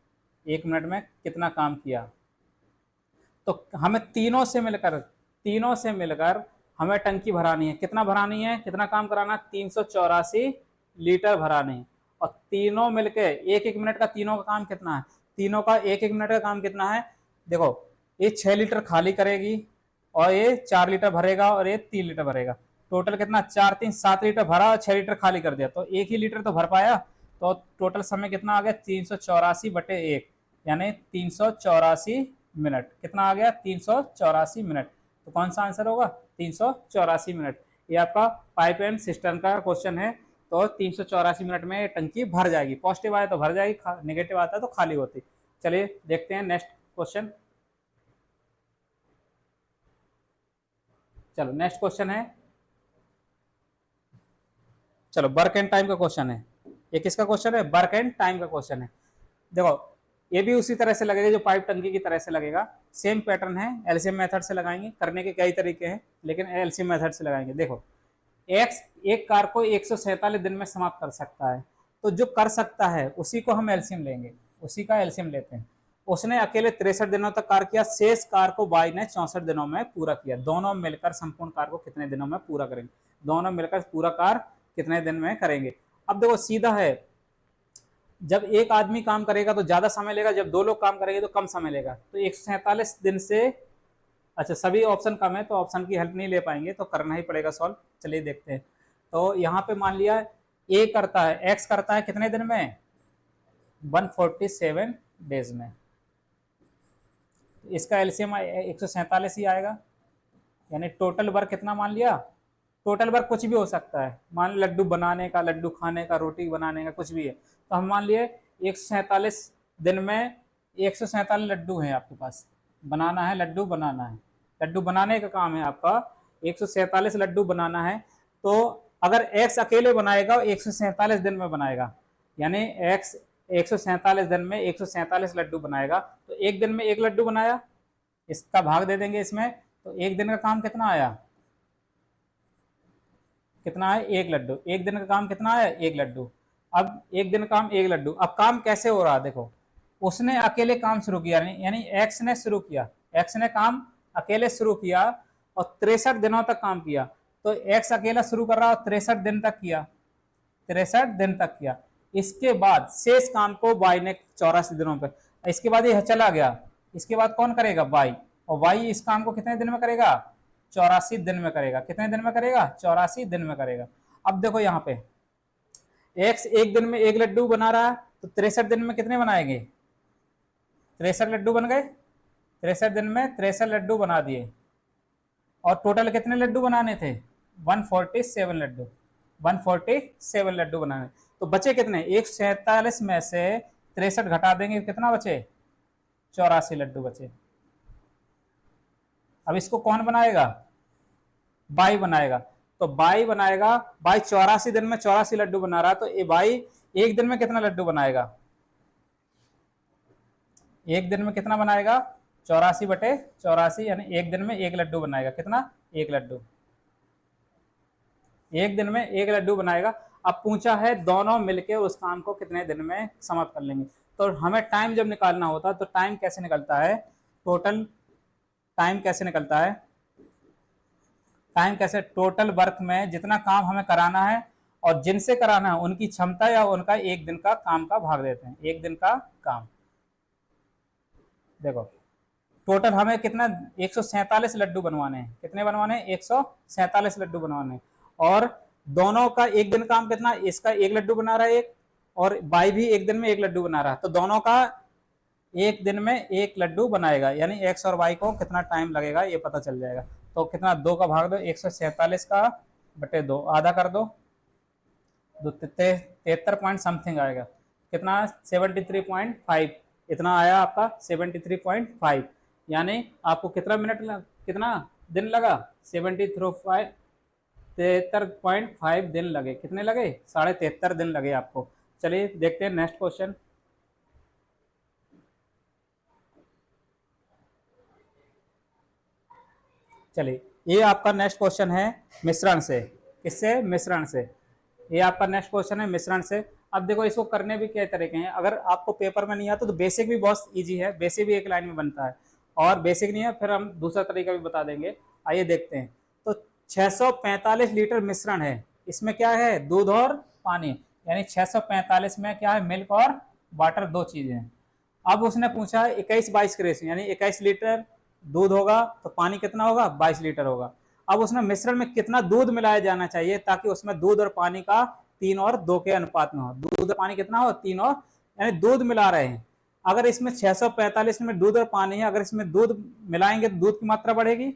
एक मिनट में कितना काम किया। तो हमें तीनों से मिलकर हमें टंकी भरानी है, कितना भरानी है, कितना काम कराना, 384 लीटर भरानी है। और तीनों मिलके एक एक मिनट का, तीनों का काम कितना है, तीनों का एक एक मिनट का काम कितना है, देखो ये 6 लीटर खाली करेगी और ये 4 लीटर भरेगा और ये 3 लीटर भरेगा, टोटल कितना, 4 3 7 लीटर भरा और 6 लीटर खाली कर दिया, तो एक ही लीटर तो भर पाया। तो टोटल समय कितना आ गया, 384/1, यानी 384 मिनट, कितना आ गया, 384 मिनट। तो कौन सा आंसर होगा, 384 मिनट। ये आपका पाइप एंड सिस्टम का क्वेश्चन है। तो 384 मिनट में टंकी भर जाएगी, पॉजिटिव आया तो भर जाएगी, नेगेटिव आता है तो खाली होती। चलिए देखते हैं नेक्स्ट क्वेश्चन। चलो नेक्स्ट क्वेश्चन है, चलो वर्क एंड टाइम का क्वेश्चन है। ये किसका क्वेश्चन है, वर्क एंड टाइम का क्वेश्चन है। देखो ये भी उसी तरह से लगेगा जो पाइप टंकी की तरह से लगेगा, सेम पैटर्न है, एलसीएम मेथड से लगाएंगे, करने के कई तरीके हैं लेकिन एलसीएम मेथड से लगाएंगे। देखो एक्स एक कार को 147 दिन में समाप्त कर सकता है, तो जो कर सकता है उसी को हम एलसीएम लेंगे, उसी का एलसीएम लेते हैं। उसने अकेले 63 दिनों तक कार किया, शेष कार को बाई ने 64 दिनों में पूरा किया। दोनों मिलकर संपूर्ण कार को कितने दिनों में पूरा करेंगे, दोनों मिलकर पूरा कार कितने दिन में करेंगे। अब देखो सीधा है, जब एक आदमी काम करेगा तो ज्यादा समय लेगा, जब दो लोग काम करेंगे तो कम समय लेगा। तो 147 दिन से, अच्छा सभी ऑप्शन कम है तो ऑप्शन की हेल्प नहीं ले पाएंगे, तो करना ही पड़ेगा सॉल्व। चलिए देखते हैं। तो यहाँ पे मान लिया ए करता है, एक्स करता है कितने दिन में, 147 डेज में। इसका एलसीएम 147 ही आएगा, यानी टोटल वर्क कितना मान लिया, टोटल वर्क कुछ भी हो सकता है, मान लड्डू बनाने का, लड्डू खाने का, रोटी बनाने का, कुछ भी है। तो हम मान लिए 147 दिन में 147 लड्डू हैं आपके पास, बनाना है, लड्डू बनाना है, लड्डू बनाने का काम है आपका, 147 लड्डू बनाना है। तो अगर एक्स अकेले बनाएगा 147 दिन में बनाएगा, यानी एक्स 147 दिन में 147 लड्डू बनाएगा, तो एक दिन में एक लड्डू बनाया, इसका भाग दे देंगे इसमें, तो एक दिन का काम कितना आया, कितना है, एक लड्डू। एक दिन का काम कितना है, एक लड्डू। अब एक दिन काम एक लड्डू। अब काम कैसे हो रहा देखो, उसने अकेले काम शुरू किया, यानी एक्स ने शुरू किया, एक्स ने काम अकेले शुरू किया और 63 दिनों तक काम किया। तो एक्स अकेला शुरू कर रहा और 63 दिन तक किया, 63 दिन तक किया। इसके बाद शेष काम को वाई ने 84 दिनों पे, इसके बाद ये चला गया, इसके बाद कौन करेगा, वाई, और वाई इस काम को कितने दिन में करेगा, 84 दिन में करेगा। कितने दिन में करेगा, 84 दिन में करेगा। अब देखो यहाँ पे एक्स एक दिन में एक लड्डू बना रहा है, तो 63 दिन में कितने बनाएंगे, 63 लड्डू बन गए, 63 दिन में 63 लड्डू बना दिए। और टोटल कितने लड्डू बनाने थे, 147 लड्डू, 147 लड्डू बनाने। तो बचे कितने, 147 में से 63 घटा देंगे, कितना बचे, 84 लड्डू बचे। अब इसको कौन बनाएगा, बाई बनाएगा। तो बाई बनाएगा, बाई 84 दिन में 84 लड्डू बना रहा, तो ये बाई एक दिन में कितना लड्डू बनाएगा, एक दिन में कितना बनाएगा, 84/84, यानी एक दिन में एक लड्डू बनाएगा। कितना, एक लड्डू, एक दिन में एक लड्डू बनाएगा। अब पूछा है दोनों मिलके उस काम को कितने दिन में समाप्त कर लेंगे। तो हमें टाइम जब निकालना होता है तो टाइम कैसे निकलता है, टोटल टाइम कैसे निकलता है, टाइम कैसे, टोटल वर्क में जितना काम हमें कराना है और जिनसे कराना है उनकी क्षमता या उनका एक दिन का काम का भाग देते हैं, एक दिन का काम। देखो टोटल हमें कितना, 147 लड्डू बनवाने हैं, कितने बनवाने हैं, 147 लड्डू बनवाने हैं। और दोनों का एक दिन काम कितना, इसका एक लड्डू बना रहा है एक, और बाई भी एक दिन में एक लड्डू बना रहा है, तो दोनों का एक दिन में एक लड्डू बनाएगा, यानी एक्स और वाई को कितना टाइम लगेगा ये पता चल जाएगा। तो कितना, 2 का भाग दो, 147 का बटे 2, आधा कर दो, 73 पॉइंट समथिंग आएगा, कितना, 73.5, इतना आया आपका 73.5, यानी आपको कितना मिनट कितना दिन लगा, 73.5 दिन लगे। कितने लगे, 73.5 दिन लगे आपको। चलिए देखते हैं नेक्स्ट क्वेश्चन। चलिए ये आपका नेक्स्ट क्वेश्चन है मिश्रण से, किससे, मिश्रण से। ये आपका नेक्स्ट क्वेश्चन है मिश्रण से। अब देखो इसको करने भी कई तरीके हैं, अगर आपको पेपर में नहीं आता तो बेसिक भी बहुत इजी है, बेसिक भी एक लाइन में बनता है, और बेसिक नहीं है फिर हम दूसरा तरीका भी बता देंगे। आइए देखते हैं। तो 645 लीटर मिश्रण है, इसमें क्या है, दूध और पानी, यानी 645 में क्या है, मिल्क और वाटर, दो चीजें हैं। अब उसने पूछा है 21-22 के रेशियो, यानी 21 लीटर दूध होगा तो पानी कितना होगा, 22 लीटर होगा। अब उसने मिश्रण में कितना दूध मिलाया जाना चाहिए ताकि उसमें दूध और पानी का 3 और 2 के अनुपात में हो, दूध और पानी कितना हो, 3 और, यानी दूध मिला रहे हैं। अगर इसमें 645 में दूध और पानी है, अगर इसमें दूध मिलाएंगे तो दूध की मात्रा बढ़ेगी,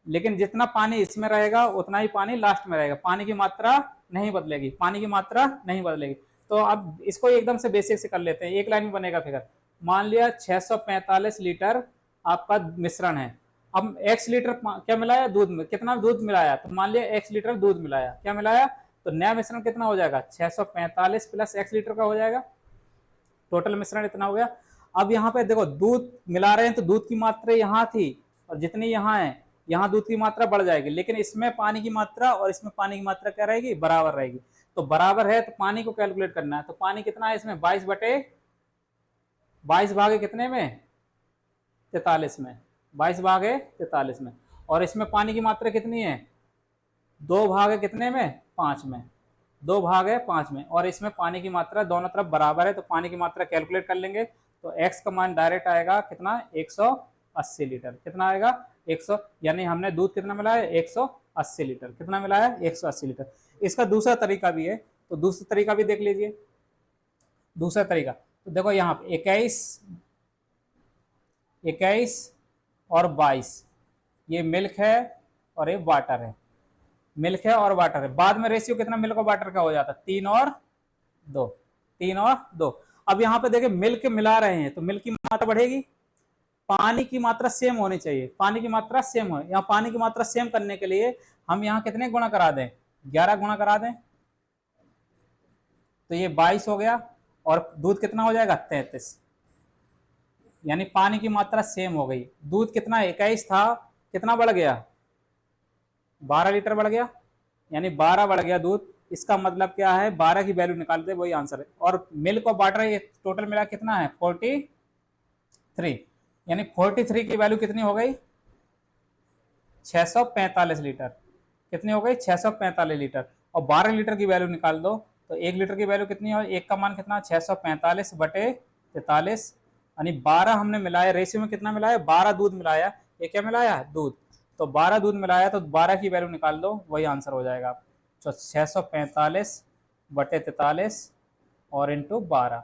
लेकिन जितना पानी इसमें रहेगा उतना ही पानी लास्ट में रहेगा, पानी की मात्रा नहीं बदलेगी, पानी की मात्रा नहीं बदलेगी। तो अब इसको एकदम से बेसिक से कर लेते हैं, एक लाइन में बनेगा फिगर। मान लिया 645 लीटर आपका मिश्रण है, अब x लीटर क्या मिलाया, दूध में, कितना दूध मिलाया, तो मान लिया x लीटर दूध मिलाया, क्या मिलाया, तो नया मिश्रण कितना हो जाएगा, 645 प्लस x लीटर का हो जाएगा, टोटल मिश्रण इतना हो गया। अब यहाँ पे देखो दूध मिला रहे हैं तो दूध की मात्रा यहाँ थी और जितनी यहाँ है, यहाँ दूध की मात्रा बढ़ जाएगी, लेकिन इसमें पानी की मात्रा और इसमें पानी की मात्रा क्या रहेगी, बराबर रहेगी। तो बराबर है तो पानी को कैलकुलेट करना है, तो पानी कितना है इसमें, 22 भागे कितने में, 43 में, 22 भागे 43 में। और इसमें पानी की मात्रा कितनी है, 2 भागे कितने में, 5 में, 2 भागे 5 में। और इसमें पानी की मात्रा दोनों तरफ बराबर है, तो पानी की मात्रा कैलकुलेट कर लेंगे, तो x का मान डायरेक्ट आएगा कितना, 180 लीटर, कितना आएगा, 100, यानी हमने दूध कितना मिलाया, 180 लीटर, कितना मिलाया, 180 लीटर। इसका दूसरा तरीका भी है, तो दूसरा तरीका भी देख लीजिए। दूसरा तरीका तो देखो यहाँ पे 21 और 22, ये मिल्क है और ये वाटर है, मिल्क है और वाटर है। बाद में रेशियो कितना मिल्क और वाटर का हो जाता है, 3 और 2, 3 और 2। अब यहाँ पे देखिए मिल्क मिला रहे हैं तो मिल्क की मात्रा बढ़ेगी, पानी की मात्रा सेम होनी चाहिए, पानी की मात्रा सेम हो, यहाँ पानी की मात्रा सेम करने के लिए हम यहाँ कितने गुणा करा दें, 11 गुणा करा दें, तो ये 22 हो गया और दूध कितना हो जाएगा, 33, यानी पानी की मात्रा सेम हो गई। दूध कितना 21 था, कितना बढ़ गया, 12 लीटर बढ़ गया, यानी 12 बढ़ गया दूध। इसका मतलब क्या है, 12 की वैल्यू निकालते वही आंसर है। और मिल्क और वाटर ये टोटल मिला कितना है 43, यानी 43 की वैल्यू कितनी हो गई 645 लीटर। कितनी हो गई 645 लीटर। और 12 लीटर की वैल्यू निकाल दो तो 1 लीटर की वैल्यू कितनी है, एक का मान कितना 645 बटे 43, यानी 12 हमने मिलाया, रेशियो में कितना मिलाया 12 दूध मिलाया, ये क्या मिलाया दूध, तो 12 दूध मिलाया तो 12 की वैल्यू निकाल दो वही आंसर हो जाएगा। तो 645 बटे 43 और इंटू 12,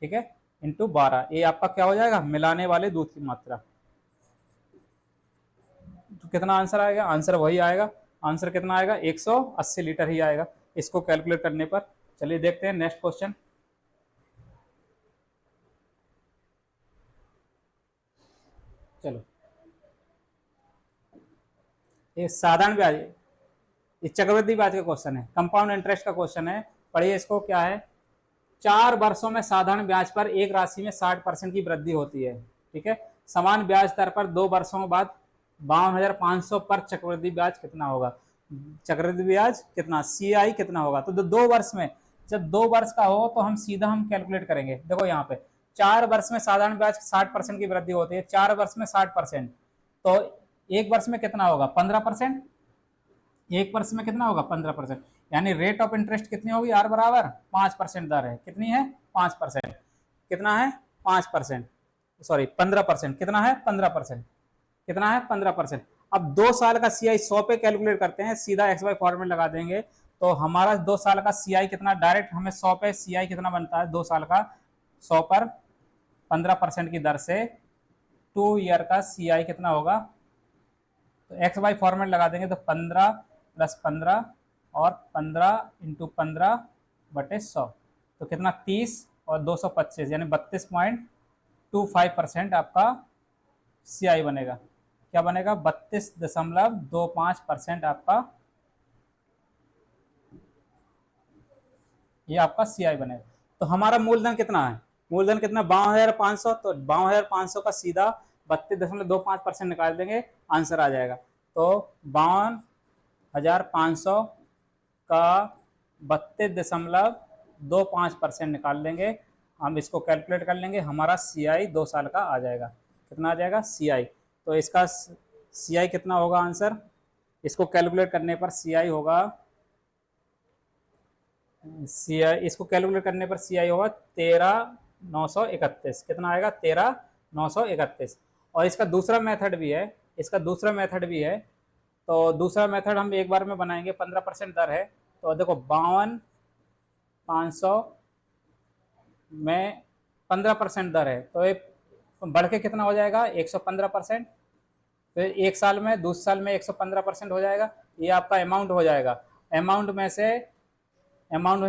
ठीक है, इंटू 12, ये आपका क्या हो जाएगा मिलाने वाले दूध की मात्रा। तो कितना आंसर आएगा, आंसर वही आएगा, आंसर कितना आएगा 180 लीटर ही आएगा इसको कैलकुलेट करने पर। चलिए देखते हैं नेक्स्ट क्वेश्चन। चलो ये साधारण ब्याज, ये चक्रवृद्धि ब्याज का क्वेश्चन है, कंपाउंड इंटरेस्ट का क्वेश्चन है। पढ़िए इसको, क्या है, 4 वर्षों में साधारण ब्याज पर एक राशि में 60% की वृद्धि होती है, ठीक है। समान ब्याज दर पर 2 वर्षों बाद 52,500 पर चक्रवृद्धि ब्याज कितना होगा, चक्रवृद्धि ब्याज कितना CI कितना होगा। तो 2 वर्ष में, जब 2 वर्ष का हो तो हम सीधा हम कैलकुलेट करेंगे। देखो यहाँ पे 4 वर्ष में साधारण ब्याज 60% की वृद्धि होती है, 4 वर्ष में 60%, तो 1 वर्ष में कितना होगा 15%, 1 वर्ष में कितना होगा 15%, यानी रेट ऑफ इंटरेस्ट कितनी होगी आर बराबर 5% दर है, कितनी है 5%, कितना है 5%, सॉरी 15%, कितना है 15%, कितना है 15%। अब 2 साल का CI 100 पे कैलकुलेट करते हैं, सीधा XY फॉर्मेट लगा देंगे तो हमारा 2 साल का CI कितना, डायरेक्ट हमें 100 पे CI कितना बनता है 2 साल का, 100 पर 15% की दर से 2 ईयर का CI कितना होगा, तो XY फॉर्मेट लगा देंगे तो 15 + 15 और 15 × 15 बटे 100, तो कितना 30 और 225 यानी 32.25% आपका CI बनेगा। क्या बनेगा 32.25% आपका, ये आपका CI बनेगा। तो हमारा मूलधन कितना है, मूलधन कितना 52,500, तो 52,500 का सीधा 32.25% निकाल देंगे, आंसर आ जाएगा। तो 52,500 का 32.25% निकाल देंगे, हम इसको कैलकुलेट कर लेंगे, हमारा CI 2 साल का आ जाएगा। कितना आ जाएगा CI, तो इसका CI कितना होगा आंसर, इसको कैलकुलेट करने पर CI होगा, CI इसको कैलकुलेट करने पर CI होगा 13,931, कितना आएगा 13,931। और इसका दूसरा मेथड भी है, इसका दूसरा मेथड भी है, तो दूसरा मेथड हम एक बार में बनाएंगे, 15% दर है, तो देखो 52,500 में 15% दर है, तो ये बढ़ के कितना हो जाएगा 115%, तो 1 साल में, दूसरे साल में 115% हो जाएगा, ये आपका अमाउंट हो जाएगा। अमाउंट में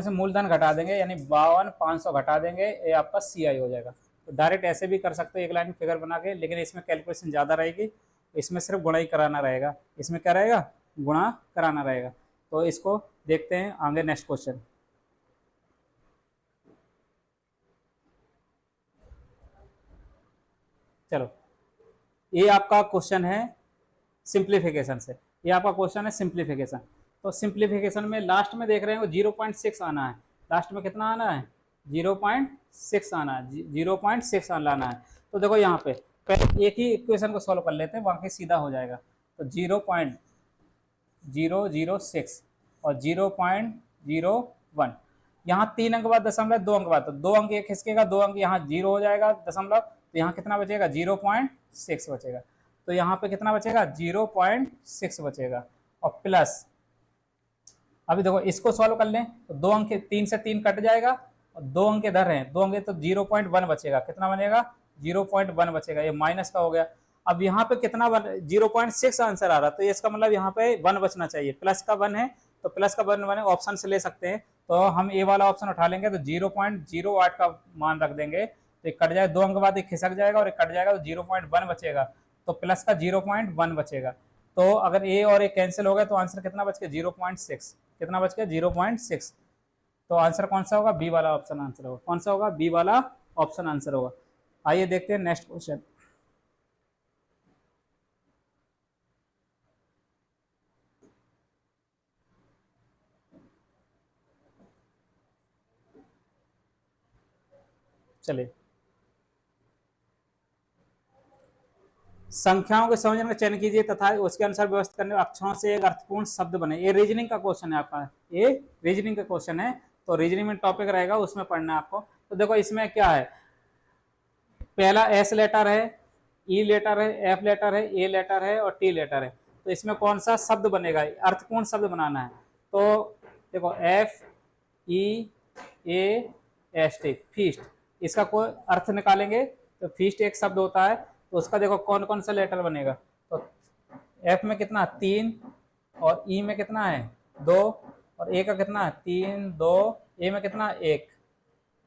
से मूलधन घटा देंगे, यानी 52,500 घटा देंगे, ये आपका CI हो जाएगा। तो डायरेक्ट ऐसे भी कर सकते हो एक लाइन फिगर बना के, लेकिन इसमें कैलकुलेशन ज़्यादा रहेगी, इसमें सिर्फ गुणा ही कराना रहेगा, इसमें क्या रहेगा गुणा कराना रहेगा। तो इसको देखते हैं आगे नेक्स्ट क्वेश्चन। चलो ये आपका क्वेश्चन है सिंप्लीफिकेशन से, ये आपका क्वेश्चन है सिंप्लीफिकेशन। तो सिंप्लीफिकेशन में लास्ट में देख रहे हो 0.6 आना है, लास्ट में कितना आना है 0.6 आना है, 0.6 लाना है। तो देखो यहाँ पे पहले एक ही इक्वेशन को सॉल्व कर लेते हैं, बाकी सीधा हो जाएगा। तो 0.006 और 0.01, यहाँ 3 अंक बाद दशमलव 2 अंक बाद, तो 2 अंक ये खिसकेगा, 2 अंक यहाँ 0 हो जाएगा दशमलव, तो यहाँ कितना बचेगा 0.6 बचेगा। तो यहाँ पे कितना बचेगा 0.6 बचेगा, और प्लस अभी देखो इसको सॉल्व कर लें तो 2 अंक 3 से 3 कट जाएगा, और 2 अंक इधर हैं, 2 अंक तो 0.1 बचेगा, कितना बनेगा 0.1 बचेगा, ये माइनस का हो गया। अब यहाँ पे कितना 0.6 आंसर आ रहा, तो इसका मतलब यहाँ पे 1 बचना चाहिए, प्लस का 1 है तो प्लस का 1 बने, ऑप्शन से ले सकते हैं, तो हम ए वाला ऑप्शन उठा लेंगे, तो 0.08 का मान रख देंगे, तो कट जाएगा, 2 अंक बाद एक खिसक जाएगा और एक कट जाएगा, तो 0.1 बचेगा, तो प्लस का 0.1 बचेगा। तो अगर ए और ए कैंसिल हो गया तो आंसर कितना बच गया 0.6, कितना बच गया 0.6। तो आंसर कौन सा होगा, बी वाला ऑप्शन आंसर होगा, कौन सा होगा बी वाला ऑप्शन आंसर होगा। आइए देखते हैं नेक्स्ट क्वेश्चन। चलिए, संख्याओं के संयोजन का चयन कीजिए तथा उसके अनुसार व्यवस्थित करने अक्षरों से एक अर्थपूर्ण शब्द बने। ये रीजनिंग का क्वेश्चन है आपका, ये रीजनिंग का क्वेश्चन है, तो रीजनिंग में टॉपिक रहेगा, उसमें पढ़ना है आपको। तो देखो इसमें क्या है, पहला एस लेटर है, ई लेटर है, एफ लेटर है, ए लेटर है और टी लेटर है। तो इसमें कौन सा शब्द बनेगा, अर्थपूर्ण शब्द बनाना है। तो देखो F E A S T, feast, इसका कोई अर्थ निकालेंगे तो फीस्ट एक शब्द होता है, तो उसका देखो कौन कौन सा लेटर बनेगा। तो एफ में कितना 3 और ई में कितना है 2 और ए का कितना है 3 2, ए में कितना 1,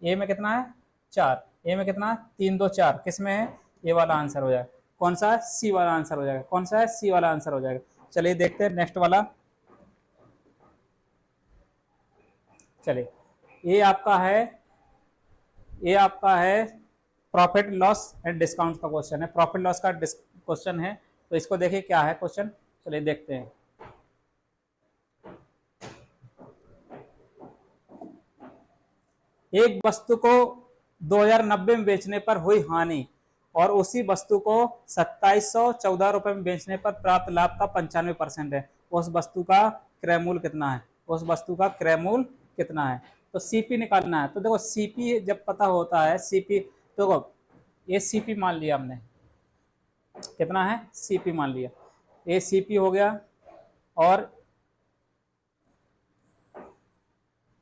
ए में कितना है 4, ए में कितना 3 2 4, किस में है, ये वाला आंसर हो जाएगा। कौन सा है, सी वाला आंसर हो जाएगा। कौन सा है, सी वाला आंसर हो जाएगा। चलिए देखते हैं नेक्स्ट वाला। चलिए ये आपका है प्रॉफिट लॉस एंड डिस्काउंट का क्वेश्चन है, प्रॉफिट लॉस का क्वेश्चन है। तो इसको देखिए क्या है क्वेश्चन, चलिए देखते हैं। एक वस्तु को 2090 में बेचने पर हुई हानि और उसी वस्तु को 2714 रुपए में बेचने पर प्राप्त लाभ का 95% है, उस वस्तु का क्रय मूल्य कितना है, उस वस्तु का क्रय मूल्य कितना है। तो सीपी निकालना है। तो देखो सीपी जब पता होता है, सीपी देखो ये सीपी मान लिया हमने, कितना है सीपी मान लिया, ये सीपी हो गया। और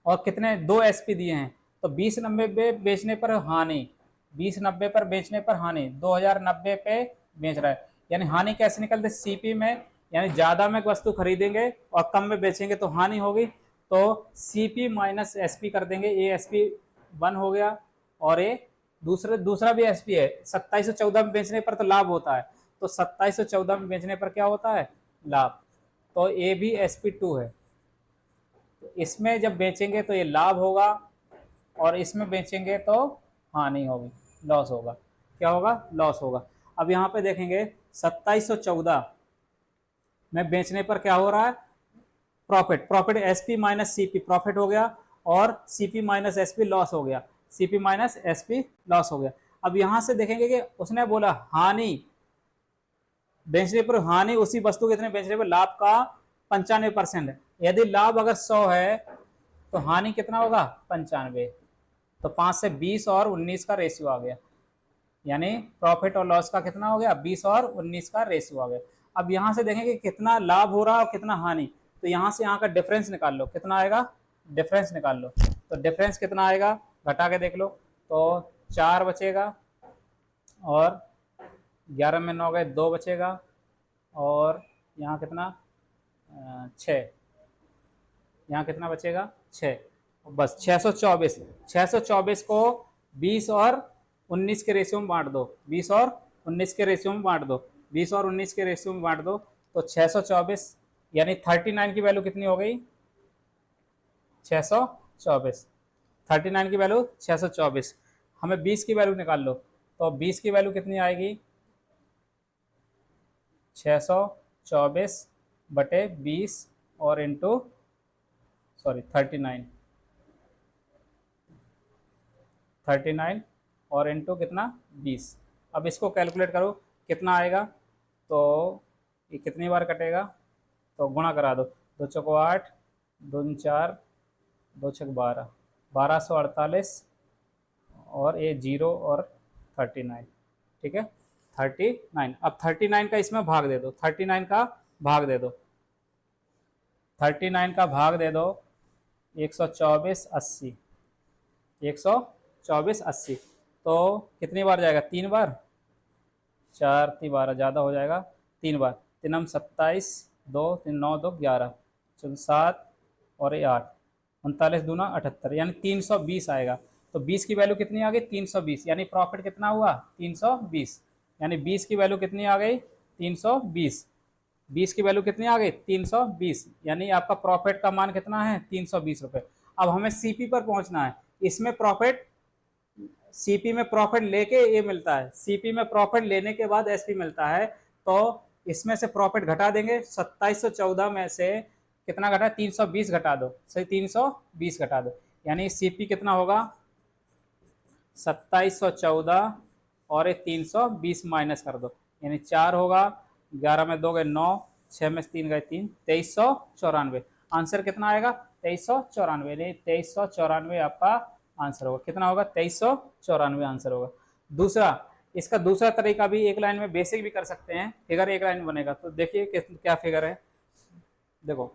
कितने 2 एसपी दिए हैं, तो 2090 पे बेचने पर हानि, 2090 पर बेचने पर हानि, 2090 पे बेच रहा है, यानी हानि कैसे निकलते सीपी में, यानी ज्यादा में वस्तु खरीदेंगे और कम में बेचेंगे तो हानि होगी। तो सीपी माइनस एसपी कर देंगे, ये एसपी 1 हो गया और ये दूसरा भी एसपी है। 2714 में बेचने पर तो लाभ होता है, तो 2714 में बेचने पर क्या होता है, लाभ। तो ये भी एसपी 2 है। इसमें जब बेचेंगे तो ये लाभ होगा और इसमें बेचेंगे तो हानि होगी, लॉस होगा। क्या होगा, लॉस होगा। अब यहाँ पे देखेंगे 2714 में बेचने पर क्या हो रहा है, profit, profit SP minus CP profit हो गया और सीपी माइनस एसपी लॉस हो गया, सीपी माइनस एसपी लॉस हो गया। अब यहां से देखेंगे कि उसने बोला हानि, बेचने पर हानि उसी वस्तु के इतने बेचने पर लाभ का 95% है। यदि लाभ अगर 100 है तो हानि कितना होगा 95, तो 5 से 20 और 19 का रेशियो आ गया, यानी प्रॉफिट और लॉस का कितना हो गया 20 और 19 का रेशियो आ गया। अब यहां से देखेंगे कितना लाभ हो रहा है और कितना हानि, तो यहां से यहाँ का डिफरेंस निकाल लो, कितना आएगा, डिफरेंस निकाल लो। तो डिफरेंस कितना आएगा, घटा के देख लो, तो 4 बचेगा और 11 में 9 गए 2 बचेगा और यहाँ कितना 6, यहाँ कितना बचेगा 6, बस 624। 624 को 20 और 19 के रेशियो में बांट दो, 20 और 19 के रेशियो में बांट दो, 20 और 19 के रेशियो में बांट दो, तो 624 यानी 39 की वैल्यू कितनी हो गई 624, 39 की वैल्यू 624। हमें 20 की वैल्यू निकाल लो, तो 20 की वैल्यू कितनी आएगी 624 बटे 20 और इंटू 39 और इंटू कितना 20। अब इसको कैलकुलेट करो कितना आएगा, तो ये कितनी बार कटेगा, तो गुणा करा दो, 2 चौको 8, 2 4, 2 छक 12, 1248 और ये 0 और 39, ठीक है 39। अब 39 का इसमें भाग दे दो, 39 का भाग दे दो, 39 का भाग दे दो 124 80, 124 80, तो कितनी बार जाएगा 3 बार, 4 3 12 ज़्यादा हो जाएगा, 3 बार, 3 27, 2 3 9 2 11, 7 और ये 8, 39 दूना 78, यानी 320 आएगा। तो 20 की वैल्यू कितनी आ गई 320, यानी प्रॉफिट कितना हुआ 320, यानी 20 की वैल्यू कितनी आ गई 320, 20 की वैल्यू कितनी आ गई 320, यानी आपका प्रॉफिट का मान कितना है 320 रुपये। अब हमें सीपी पर पहुंचना है, इसमें प्रॉफिट, सीपी में प्रॉफिट लेके ये मिलता है, सीपी में प्रॉफिट लेने के बाद एसपी मिलता है, तो इसमें से प्रॉफिट घटा देंगे, 2714 में से कितना घटा 320 घटा दो, सही 320 घटा दो, यानी सीपी कितना होगा 2714 और ये 320 माइनस कर दो, यानी 4 होगा, 11 में 2 गए 9, 6 में 3 गए 3, 2394। आंसर कितना आएगा? 2394, यानी 2394 आपका आंसर होगा। कितना होगा? 2394 आंसर होगा। दूसरा, इसका दूसरा तरीका भी एक लाइन में बेसिक भी कर सकते हैं, फिगर एक लाइन बनेगा। तो देखिए क्या फिगर है, देखो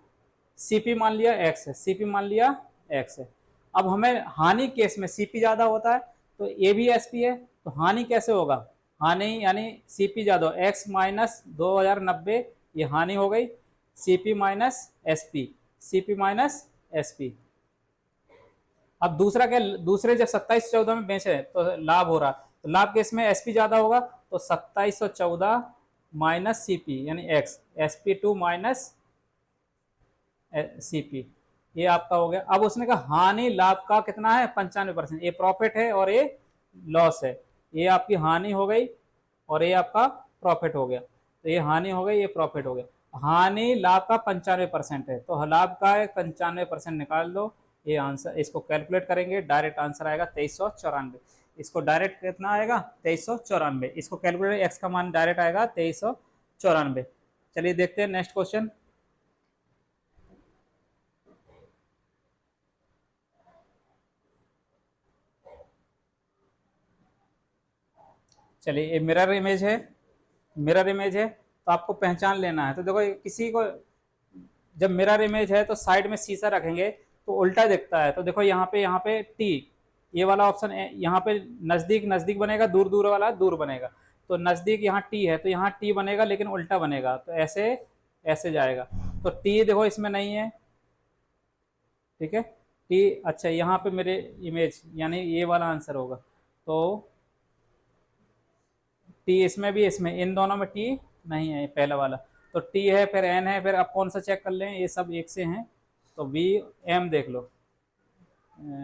सीपी मान लिया एक्स है, सीपी मान लिया एक्स है। अब हमें हानि केस में सीपी ज्यादा होता है, तो ए भी एसपी है, तो हानि कैसे होगा? हानि यानी सीपी ज्यादा, एक्स माइनस 2090, ये हानि हो गई, CP minus SP, CP minus SP. अब दूसरा क्या, दूसरे जब 2714 में बेचे तो लाभ हो रहा, तो लाभ केस में एसपी ज्यादा होगा, तो 2714 माइनस सीपी यानी X, SP two minus CP, ये आपका हो गया। अब उसने कहा हानि लाभ का कितना है? 95%। ये प्रॉफिट है और ये लॉस है, ये आपकी हानि हो गई और ये आपका प्रॉफिट हो गया। तो ये हानि हो गई, ये प्रॉफिट हो गया। हानि लाभ का 95% है, तो लाभ का 95% निकाल दो, ये आंसर। इसको कैलकुलेट करेंगे, डायरेक्ट आंसर आएगा 2394। इसको डायरेक्ट कितना आएगा? 2394। इसको कैलकुलेट, एक्स का मान डायरेक्ट आएगा 2394। चलिए देखते हैं नेक्स्ट क्वेश्चन। चलिए, ये मिरर इमेज है, मिरर इमेज है, तो आपको पहचान लेना है। तो देखो किसी को जब मिरर इमेज है तो साइड में शीशा रखेंगे तो उल्टा दिखता है। तो देखो यहाँ पे टी, ये वाला ऑप्शन यहाँ पे नजदीक नजदीक बनेगा, दूर दूर वाला दूर बनेगा। तो नजदीक यहाँ टी है, तो यहाँ टी बनेगा लेकिन उल्टा बनेगा, तो ऐसे ऐसे जाएगा। तो टी देखो इसमें नहीं है, ठीक है, टी। अच्छा, यहाँ पे मेरे इमेज यानी ये वाला आंसर होगा। तो टी इसमें भी, इसमें इन दोनों में टी नहीं है, पहला वाला। तो टी है, फिर एन है, फिर अब कौन सा चेक कर लें, ये सब एक से हैं। तो वी एम देख लो,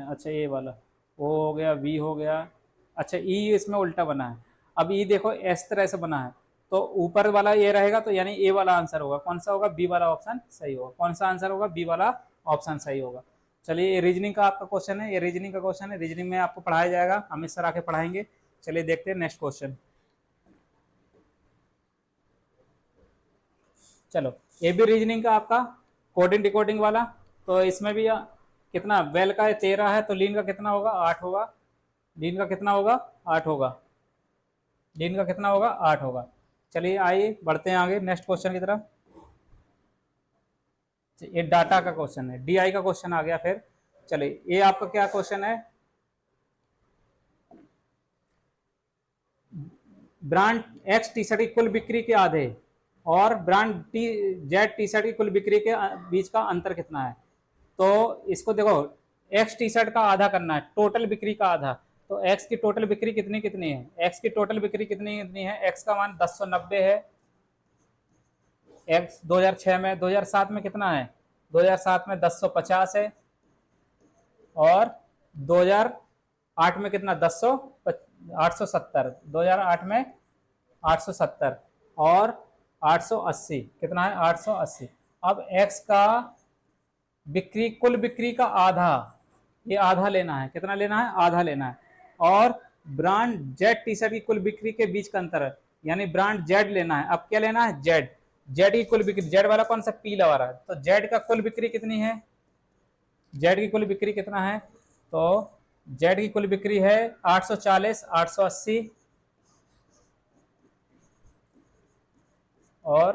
अच्छा ये वाला ओ हो गया, वी हो गया। अच्छा ई इसमें उल्टा बना है। अब ई देखो इस तरह से बना है, तो ऊपर वाला ये रहेगा, तो यानी ए वाला आंसर होगा। कौन सा होगा? बी वाला ऑप्शन सही होगा। कौन सा आंसर होगा? बी वाला ऑप्शन सही होगा। चलिए, ये रीजनिंग का आपका क्वेश्चन है, ये रीजनिंग का क्वेश्चन है, रीजनिंग में आपको पढ़ाया जाएगा, अमित सर आके पढ़ाएंगे। चलिए देखते हैं नेक्स्ट क्वेश्चन। चलो, ये भी रीजनिंग का आपका कोडिंग डिकोडिंग वाला। तो इसमें भी कितना, वेल का है 13 है, तो लीन का कितना होगा? 8 होगा। लीन का कितना होगा? 8 होगा। लीन का कितना होगा? 8 होगा। चलिए आइए बढ़ते हैं आगे नेक्स्ट क्वेश्चन की तरफ। ये डाटा का क्वेश्चन है, डीआई का क्वेश्चन आ गया फिर। चलिए, ये आपका क्या क्वेश्चन है, ब्रांड एक्स टी शर्ट की कुल बिक्री के आधे और brand T Z T shirt की कुल बिक्री के बीच का अंतर कितना है? तो इसको देखो, एक्स टी शर्ट का आधा करना है, टोटल बिक्री का आधा। तो एक्स की टोटल बिक्री कितनी कितनी है? एक्स की टोटल बिक्री कितनी कितनी है? एक्स का मान 1090 है। एक्स 2006 में, 2007 में कितना है? 2007 में 1050 है। और 2008 में कितना? 870, 2008 में 870 और 880, कितना है? 880। अब एक्स का बिक्री, कुल बिक्री का आधा, ये आधा लेना है। कितना लेना है? आधा लेना है। और ब्रांड जेड टी शर्ट की कुल बिक्री के बीच का अंतर है, यानी ब्रांड जेड लेना है। अब क्या लेना है? जेड, जेड की कुल बिक्री, जेड वाला कौन सा? पीला वाला। तो जेड का कुल बिक्री कितनी है? जेड की कुल बिक्री कितना है? तो जेड की कुल बिक्री है 840, 880 और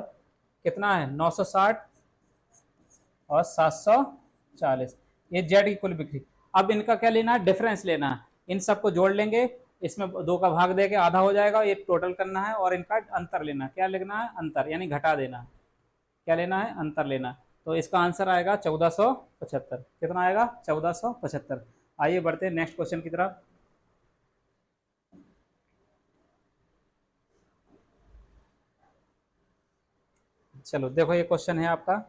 कितना है? 960 और 740, ये जेड की कुल बिक्री। अब इनका क्या लेना है? डिफरेंस लेना है। इन सबको जोड़ लेंगे, इसमें 2 का भाग देके आधा हो जाएगा, ये टोटल करना है और इनका अंतर लेना है। क्या लेना है? अंतर, यानी घटा देना है। क्या लेना है? अंतर लेना है। तो इसका आंसर आएगा 1475। कितना आएगा? 1475। आइए बढ़ते हैं नेक्स्ट क्वेश्चन की तरफ। चलो देखो, ये क्वेश्चन है आपका,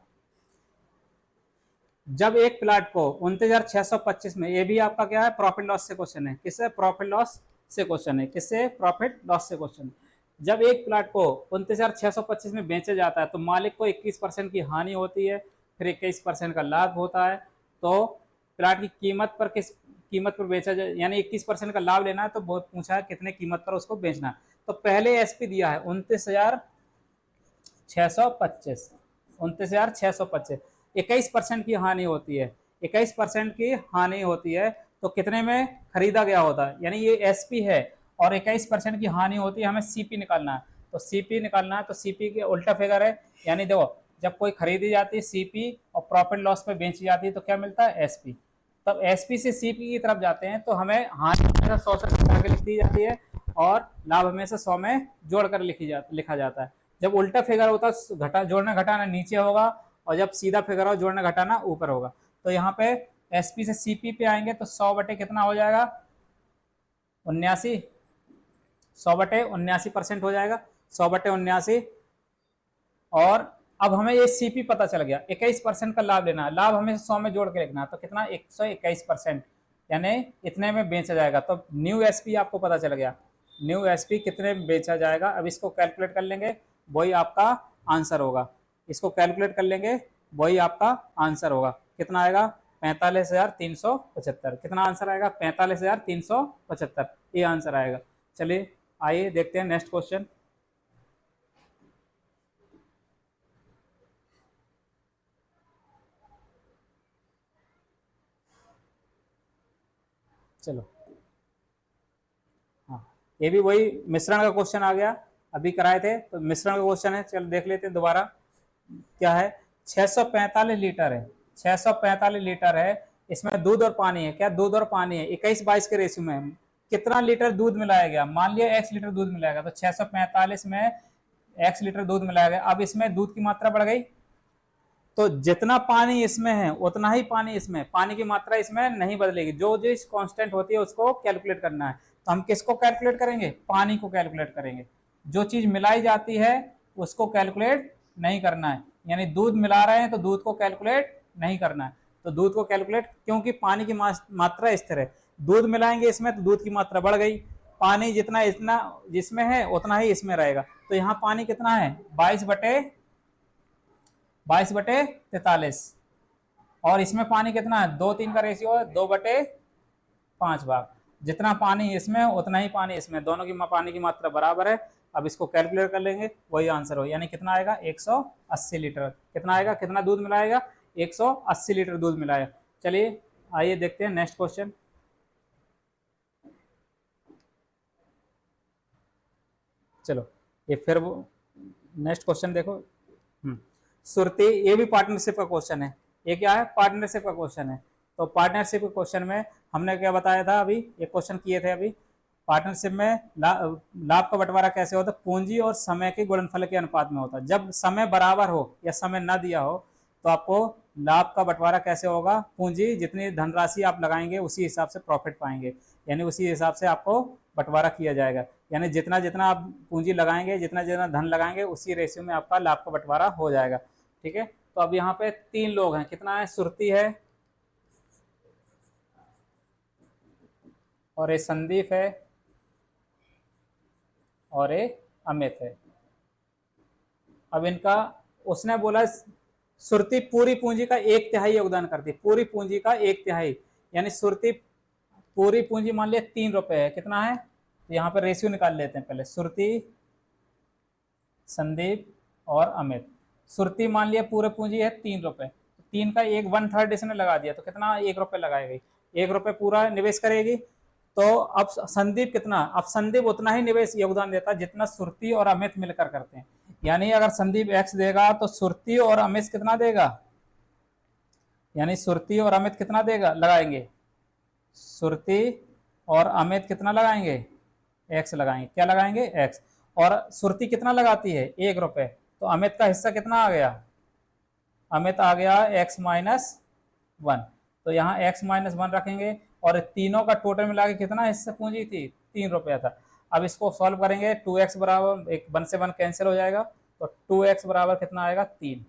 जब एक प्लाट को 29,625 में, ये भी आपका क्या है? प्रॉफिट लॉस से क्वेश्चन है। किससे? प्रॉफिट लॉस से क्वेश्चन है। किससे? प्रॉफिट लॉस से क्वेश्चन है। जब एक प्लाट को 29,625 में बेचा जाता है तो मालिक को 21% की हानि होती है, फिर 21% का लाभ होता है। तो प्लाट की कीमत पर कीमत पर बेचा जाए, यानी 21% का लाभ लेना है तो बहुत पूछा है कितने कीमत पर उसको बेचना है। तो पहले एसपी दिया है 29,625, 29,625, 21% की हानि होती है, 21% की हानि होती है तो कितने में खरीदा गया होता है, यानी ये एसपी है और 21% की हानि होती है, हमें सीपी निकालना है। तो सीपी निकालना है तो सीपी के उल्टा फिगर है, यानी देखो जब कोई खरीदी जाती है सीपी और प्रॉफिट लॉस पे बेची जाती है तो क्या मिलता है एसपी। तब एसपी से सीपी की तरफ जाते हैं तो हमें हानि हमेशा 100 से घटा के लिख दी जाती है और लाभ हमेशा 100 में जोड़कर लिखा जाता है। जब उल्टा फिगर होता है घटा जोड़ना घटाना नीचे होगा और जब सीधा फिगर हो जोड़ना घटाना ऊपर होगा। तो यहाँ पे एसपी से सीपी पे आएंगे तो 100 बटे कितना हो जाएगा 79, 100 बटे 79% हो जाएगा, 100 बटे 79। और अब हमें ये सीपी पता चल गया, 21% का लाभ लेना है, लाभ हमें 100 में जोड़ के लिखना है तो कितना 121%, यानी इतने में बेचा जाएगा। तो न्यू एसपी आपको पता चल गया, न्यू एसपी कितने में बेचा जाएगा। अब इसको कैलकुलेट कर लेंगे, वही आपका आंसर होगा, इसको कैलकुलेट कर लेंगे वही आपका आंसर होगा। कितना आएगा 45,375, कितना आंसर आएगा 45,375, ये आंसर आएगा। चलिए आइए देखते हैं नेक्स्ट क्वेश्चन। चलो हाँ, ये भी वही मिश्रण का क्वेश्चन आ गया, अभी कराए थे तो मिश्रण का क्वेश्चन है। चलो देख लेते हैं दोबारा क्या है। 645 लीटर है, 645 लीटर है, इसमें दूध और पानी है। क्या दूध और पानी है 21-22 के रेशियो में, कितना लीटर दूध मिलाया गया, मान लिया x लीटर दूध मिलाया गया तो 645 में x लीटर दूध मिलाया गया। अब इसमें दूध की मात्रा बढ़ गई तो जितना पानी इसमें है उतना ही पानी इसमें, पानी की मात्रा इसमें नहीं बदलेगी, जो जो कांस्टेंट होती है उसको कैलकुलेट करना है। तो हम किसको कैलकुलेट करेंगे, पानी को कैलकुलेट करेंगे, जो चीज मिलाई जाती है उसको कैलकुलेट नहीं करना है, यानी दूध मिला रहे हैं तो दूध को कैलकुलेट नहीं करना है। तो दूध को कैलकुलेट, क्योंकि पानी की मात्रा स्थिर है, दूध मिलाएंगे इसमें तो दूध की मात्रा बढ़ गई, पानी जितना इतना जिसमें है उतना ही इसमें रहेगा। तो यहाँ पानी कितना है 22/43, और इसमें पानी कितना है 2-3 का रेशियो है 2/5 भाग, जितना पानी इसमें उतना ही पानी इसमें, दोनों की पानी की मात्रा बराबर है। अब इसको कैलकुलेट कर लेंगे वही आंसर हो, यानी कितना आएगा 180 लीटर, कितना आएगा, कितना दूध मिलाएगा 180 लीटर दूध मिलाया। चलिए आइए देखते हैं नेक्स्ट क्वेश्चन। चलो ये फिर वो नेक्स्ट क्वेश्चन देखो। सुरती, ये भी पार्टनरशिप का क्वेश्चन है, ये क्या है पार्टनरशिप का क्वेश्चन है। तो पार्टनरशिप के क्वेश्चन में हमने क्या बताया था, अभी ये क्वेश्चन किए थे अभी, पार्टनरशिप में लाभ का बंटवारा कैसे होता है, पूंजी और समय के गुणनफल के अनुपात में होता है। जब समय बराबर हो या समय न दिया हो तो आपको लाभ का बंटवारा कैसे होगा, पूंजी जितनी धनराशि आप लगाएंगे उसी हिसाब से प्रॉफिट पाएंगे, यानी उसी हिसाब से आपको बंटवारा किया जाएगा, यानी जितना जितना आप पूंजी लगाएंगे जितना जितना धन लगाएंगे उसी रेशियो में आपका लाभ का बंटवारा हो जाएगा। ठीक है, तो अब यहाँ पे 3 लोग हैं, कितना है सुरती है और ये संदीप है और ये अमित है। अब इनका, उसने बोला सुरती पूरी पूंजी का 1/3 योगदान करती है, पूरी पूंजी का 1/3, यानी सुरती पूरी पूंजी मान लिया 3 रुपए है, कितना है तो यहाँ पे रेशियो निकाल लेते हैं पहले, सुरती संदीप और अमित। सुरती मान लिया पूरे पूंजी है 3 रुपए, तो 3 का 1/3 इसने लगा दिया तो कितना 1 रुपए लगाएगी, 1 रुपए पूरा निवेश करेगी। तो अब संदीप कितना, अब संदीप उतना ही निवेश योगदान देता है जितना सुरती और अमित मिलकर करते हैं, यानी अगर संदीप x देगा तो सुरती और अमित कितना देगा, यानी सुरती और अमित कितना देगा लगाएंगे, सुरती और अमित कितना लगाएंगे x लगाएंगे, क्या लगाएंगे x, और सुरती कितना लगाती है 1 रुपए, तो अमित का हिस्सा कितना आ गया, अमित आ गया x-1, तो यहाँ x-1 रखेंगे और तीनों का टोटल मिला के कितना हिस्सा पूंजी थी 3 रुपया था। अब इसको सॉल्व करेंगे 2x बराबर 1 से 1 कैंसिल हो जाएगा, तो 2x बराबर कितना आएगा 3,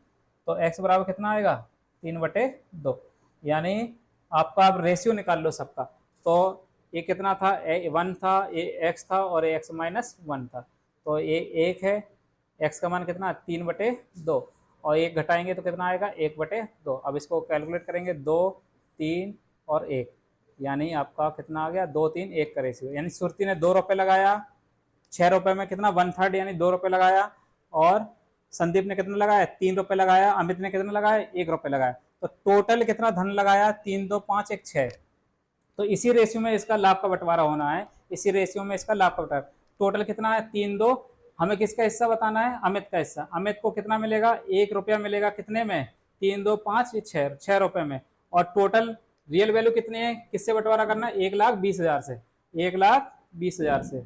तो x बराबर कितना आएगा 3/2, यानी आपका अब रेशियो निकाल लो सबका, तो ये कितना था 1 था, ये x था और ये x-1 था, तो ये 1 है, x का मान कितना 3/2 और 1 घटाएंगे तो कितना आएगा 1/2। अब इसको कैलकुलेट करेंगे 2, 3 और 1, यानी आपका कितना आ गया, 2-3-1 का रेशियो। यानी सुरती ने 2 रुपये लगाया, 6 रुपये में कितना 1/3 यानी 2 रुपये लगाया, और संदीप ने कितना लगाया, 3 रुपये लगाया, अमित ने कितना लगाया, 1 रुपये लगाया। तो टोटल कितना धन लगाया, 3, 2, 5, 1, 6। तो इसी रेशियो में इसका लाभ का बंटवारा होना है, इसी रेशियो में इसका लाभ का बंटवारा। टोटल कितना है, 3, 2। हमें किसका हिस्सा बताना है, अमित का हिस्सा। अमित को कितना मिलेगा, 1 रुपया मिलेगा, कितने में, 3, 2, 5, 6 रुपये में। और टोटल रियल वैल्यू कितनी है, किससे बंटवारा करना है, 1,20,000 से, 1,20,000 से,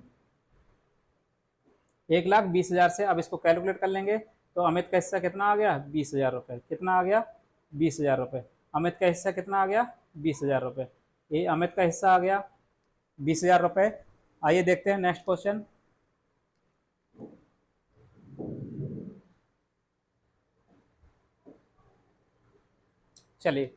1,20,000 से। अब इसको कैलकुलेट कर लेंगे तो अमित का हिस्सा कितना आ गया, 20,000 रुपये। कितना आ गया, 20,000 रुपये। अमित का हिस्सा कितना आ गया, 20,000 रुपये। ये अमित का हिस्सा आ गया 20,000 रुपये। आइए देखते हैं नेक्स्ट क्वेश्चन। चलिए,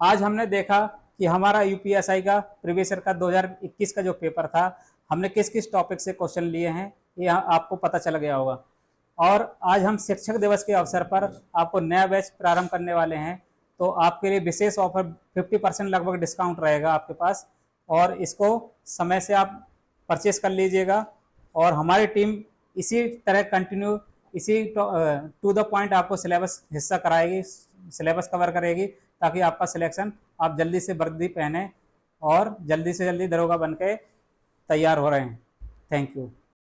आज हमने देखा कि हमारा यूपीएसआई का प्रीवियस ईयर का 2021 का जो पेपर था, हमने किस किस टॉपिक से क्वेश्चन लिए हैं, ये आपको पता चल गया होगा। और आज हम शिक्षक दिवस के अवसर पर आपको नया बैच प्रारंभ करने वाले हैं, तो आपके लिए विशेष ऑफर 50% लगभग डिस्काउंट रहेगा आपके पास, और इसको समय से आप परचेस कर लीजिएगा। और हमारी टीम इसी तरह कंटिन्यू, इसी टू द पॉइंट आपको सिलेबस हिस्सा कराएगी, सिलेबस कवर करेगी, ताकि आपका सिलेक्शन, आप जल्दी से वर्दी पहने और जल्दी से जल्दी दरोगा बन के तैयार हो रहे हैं। Thank you.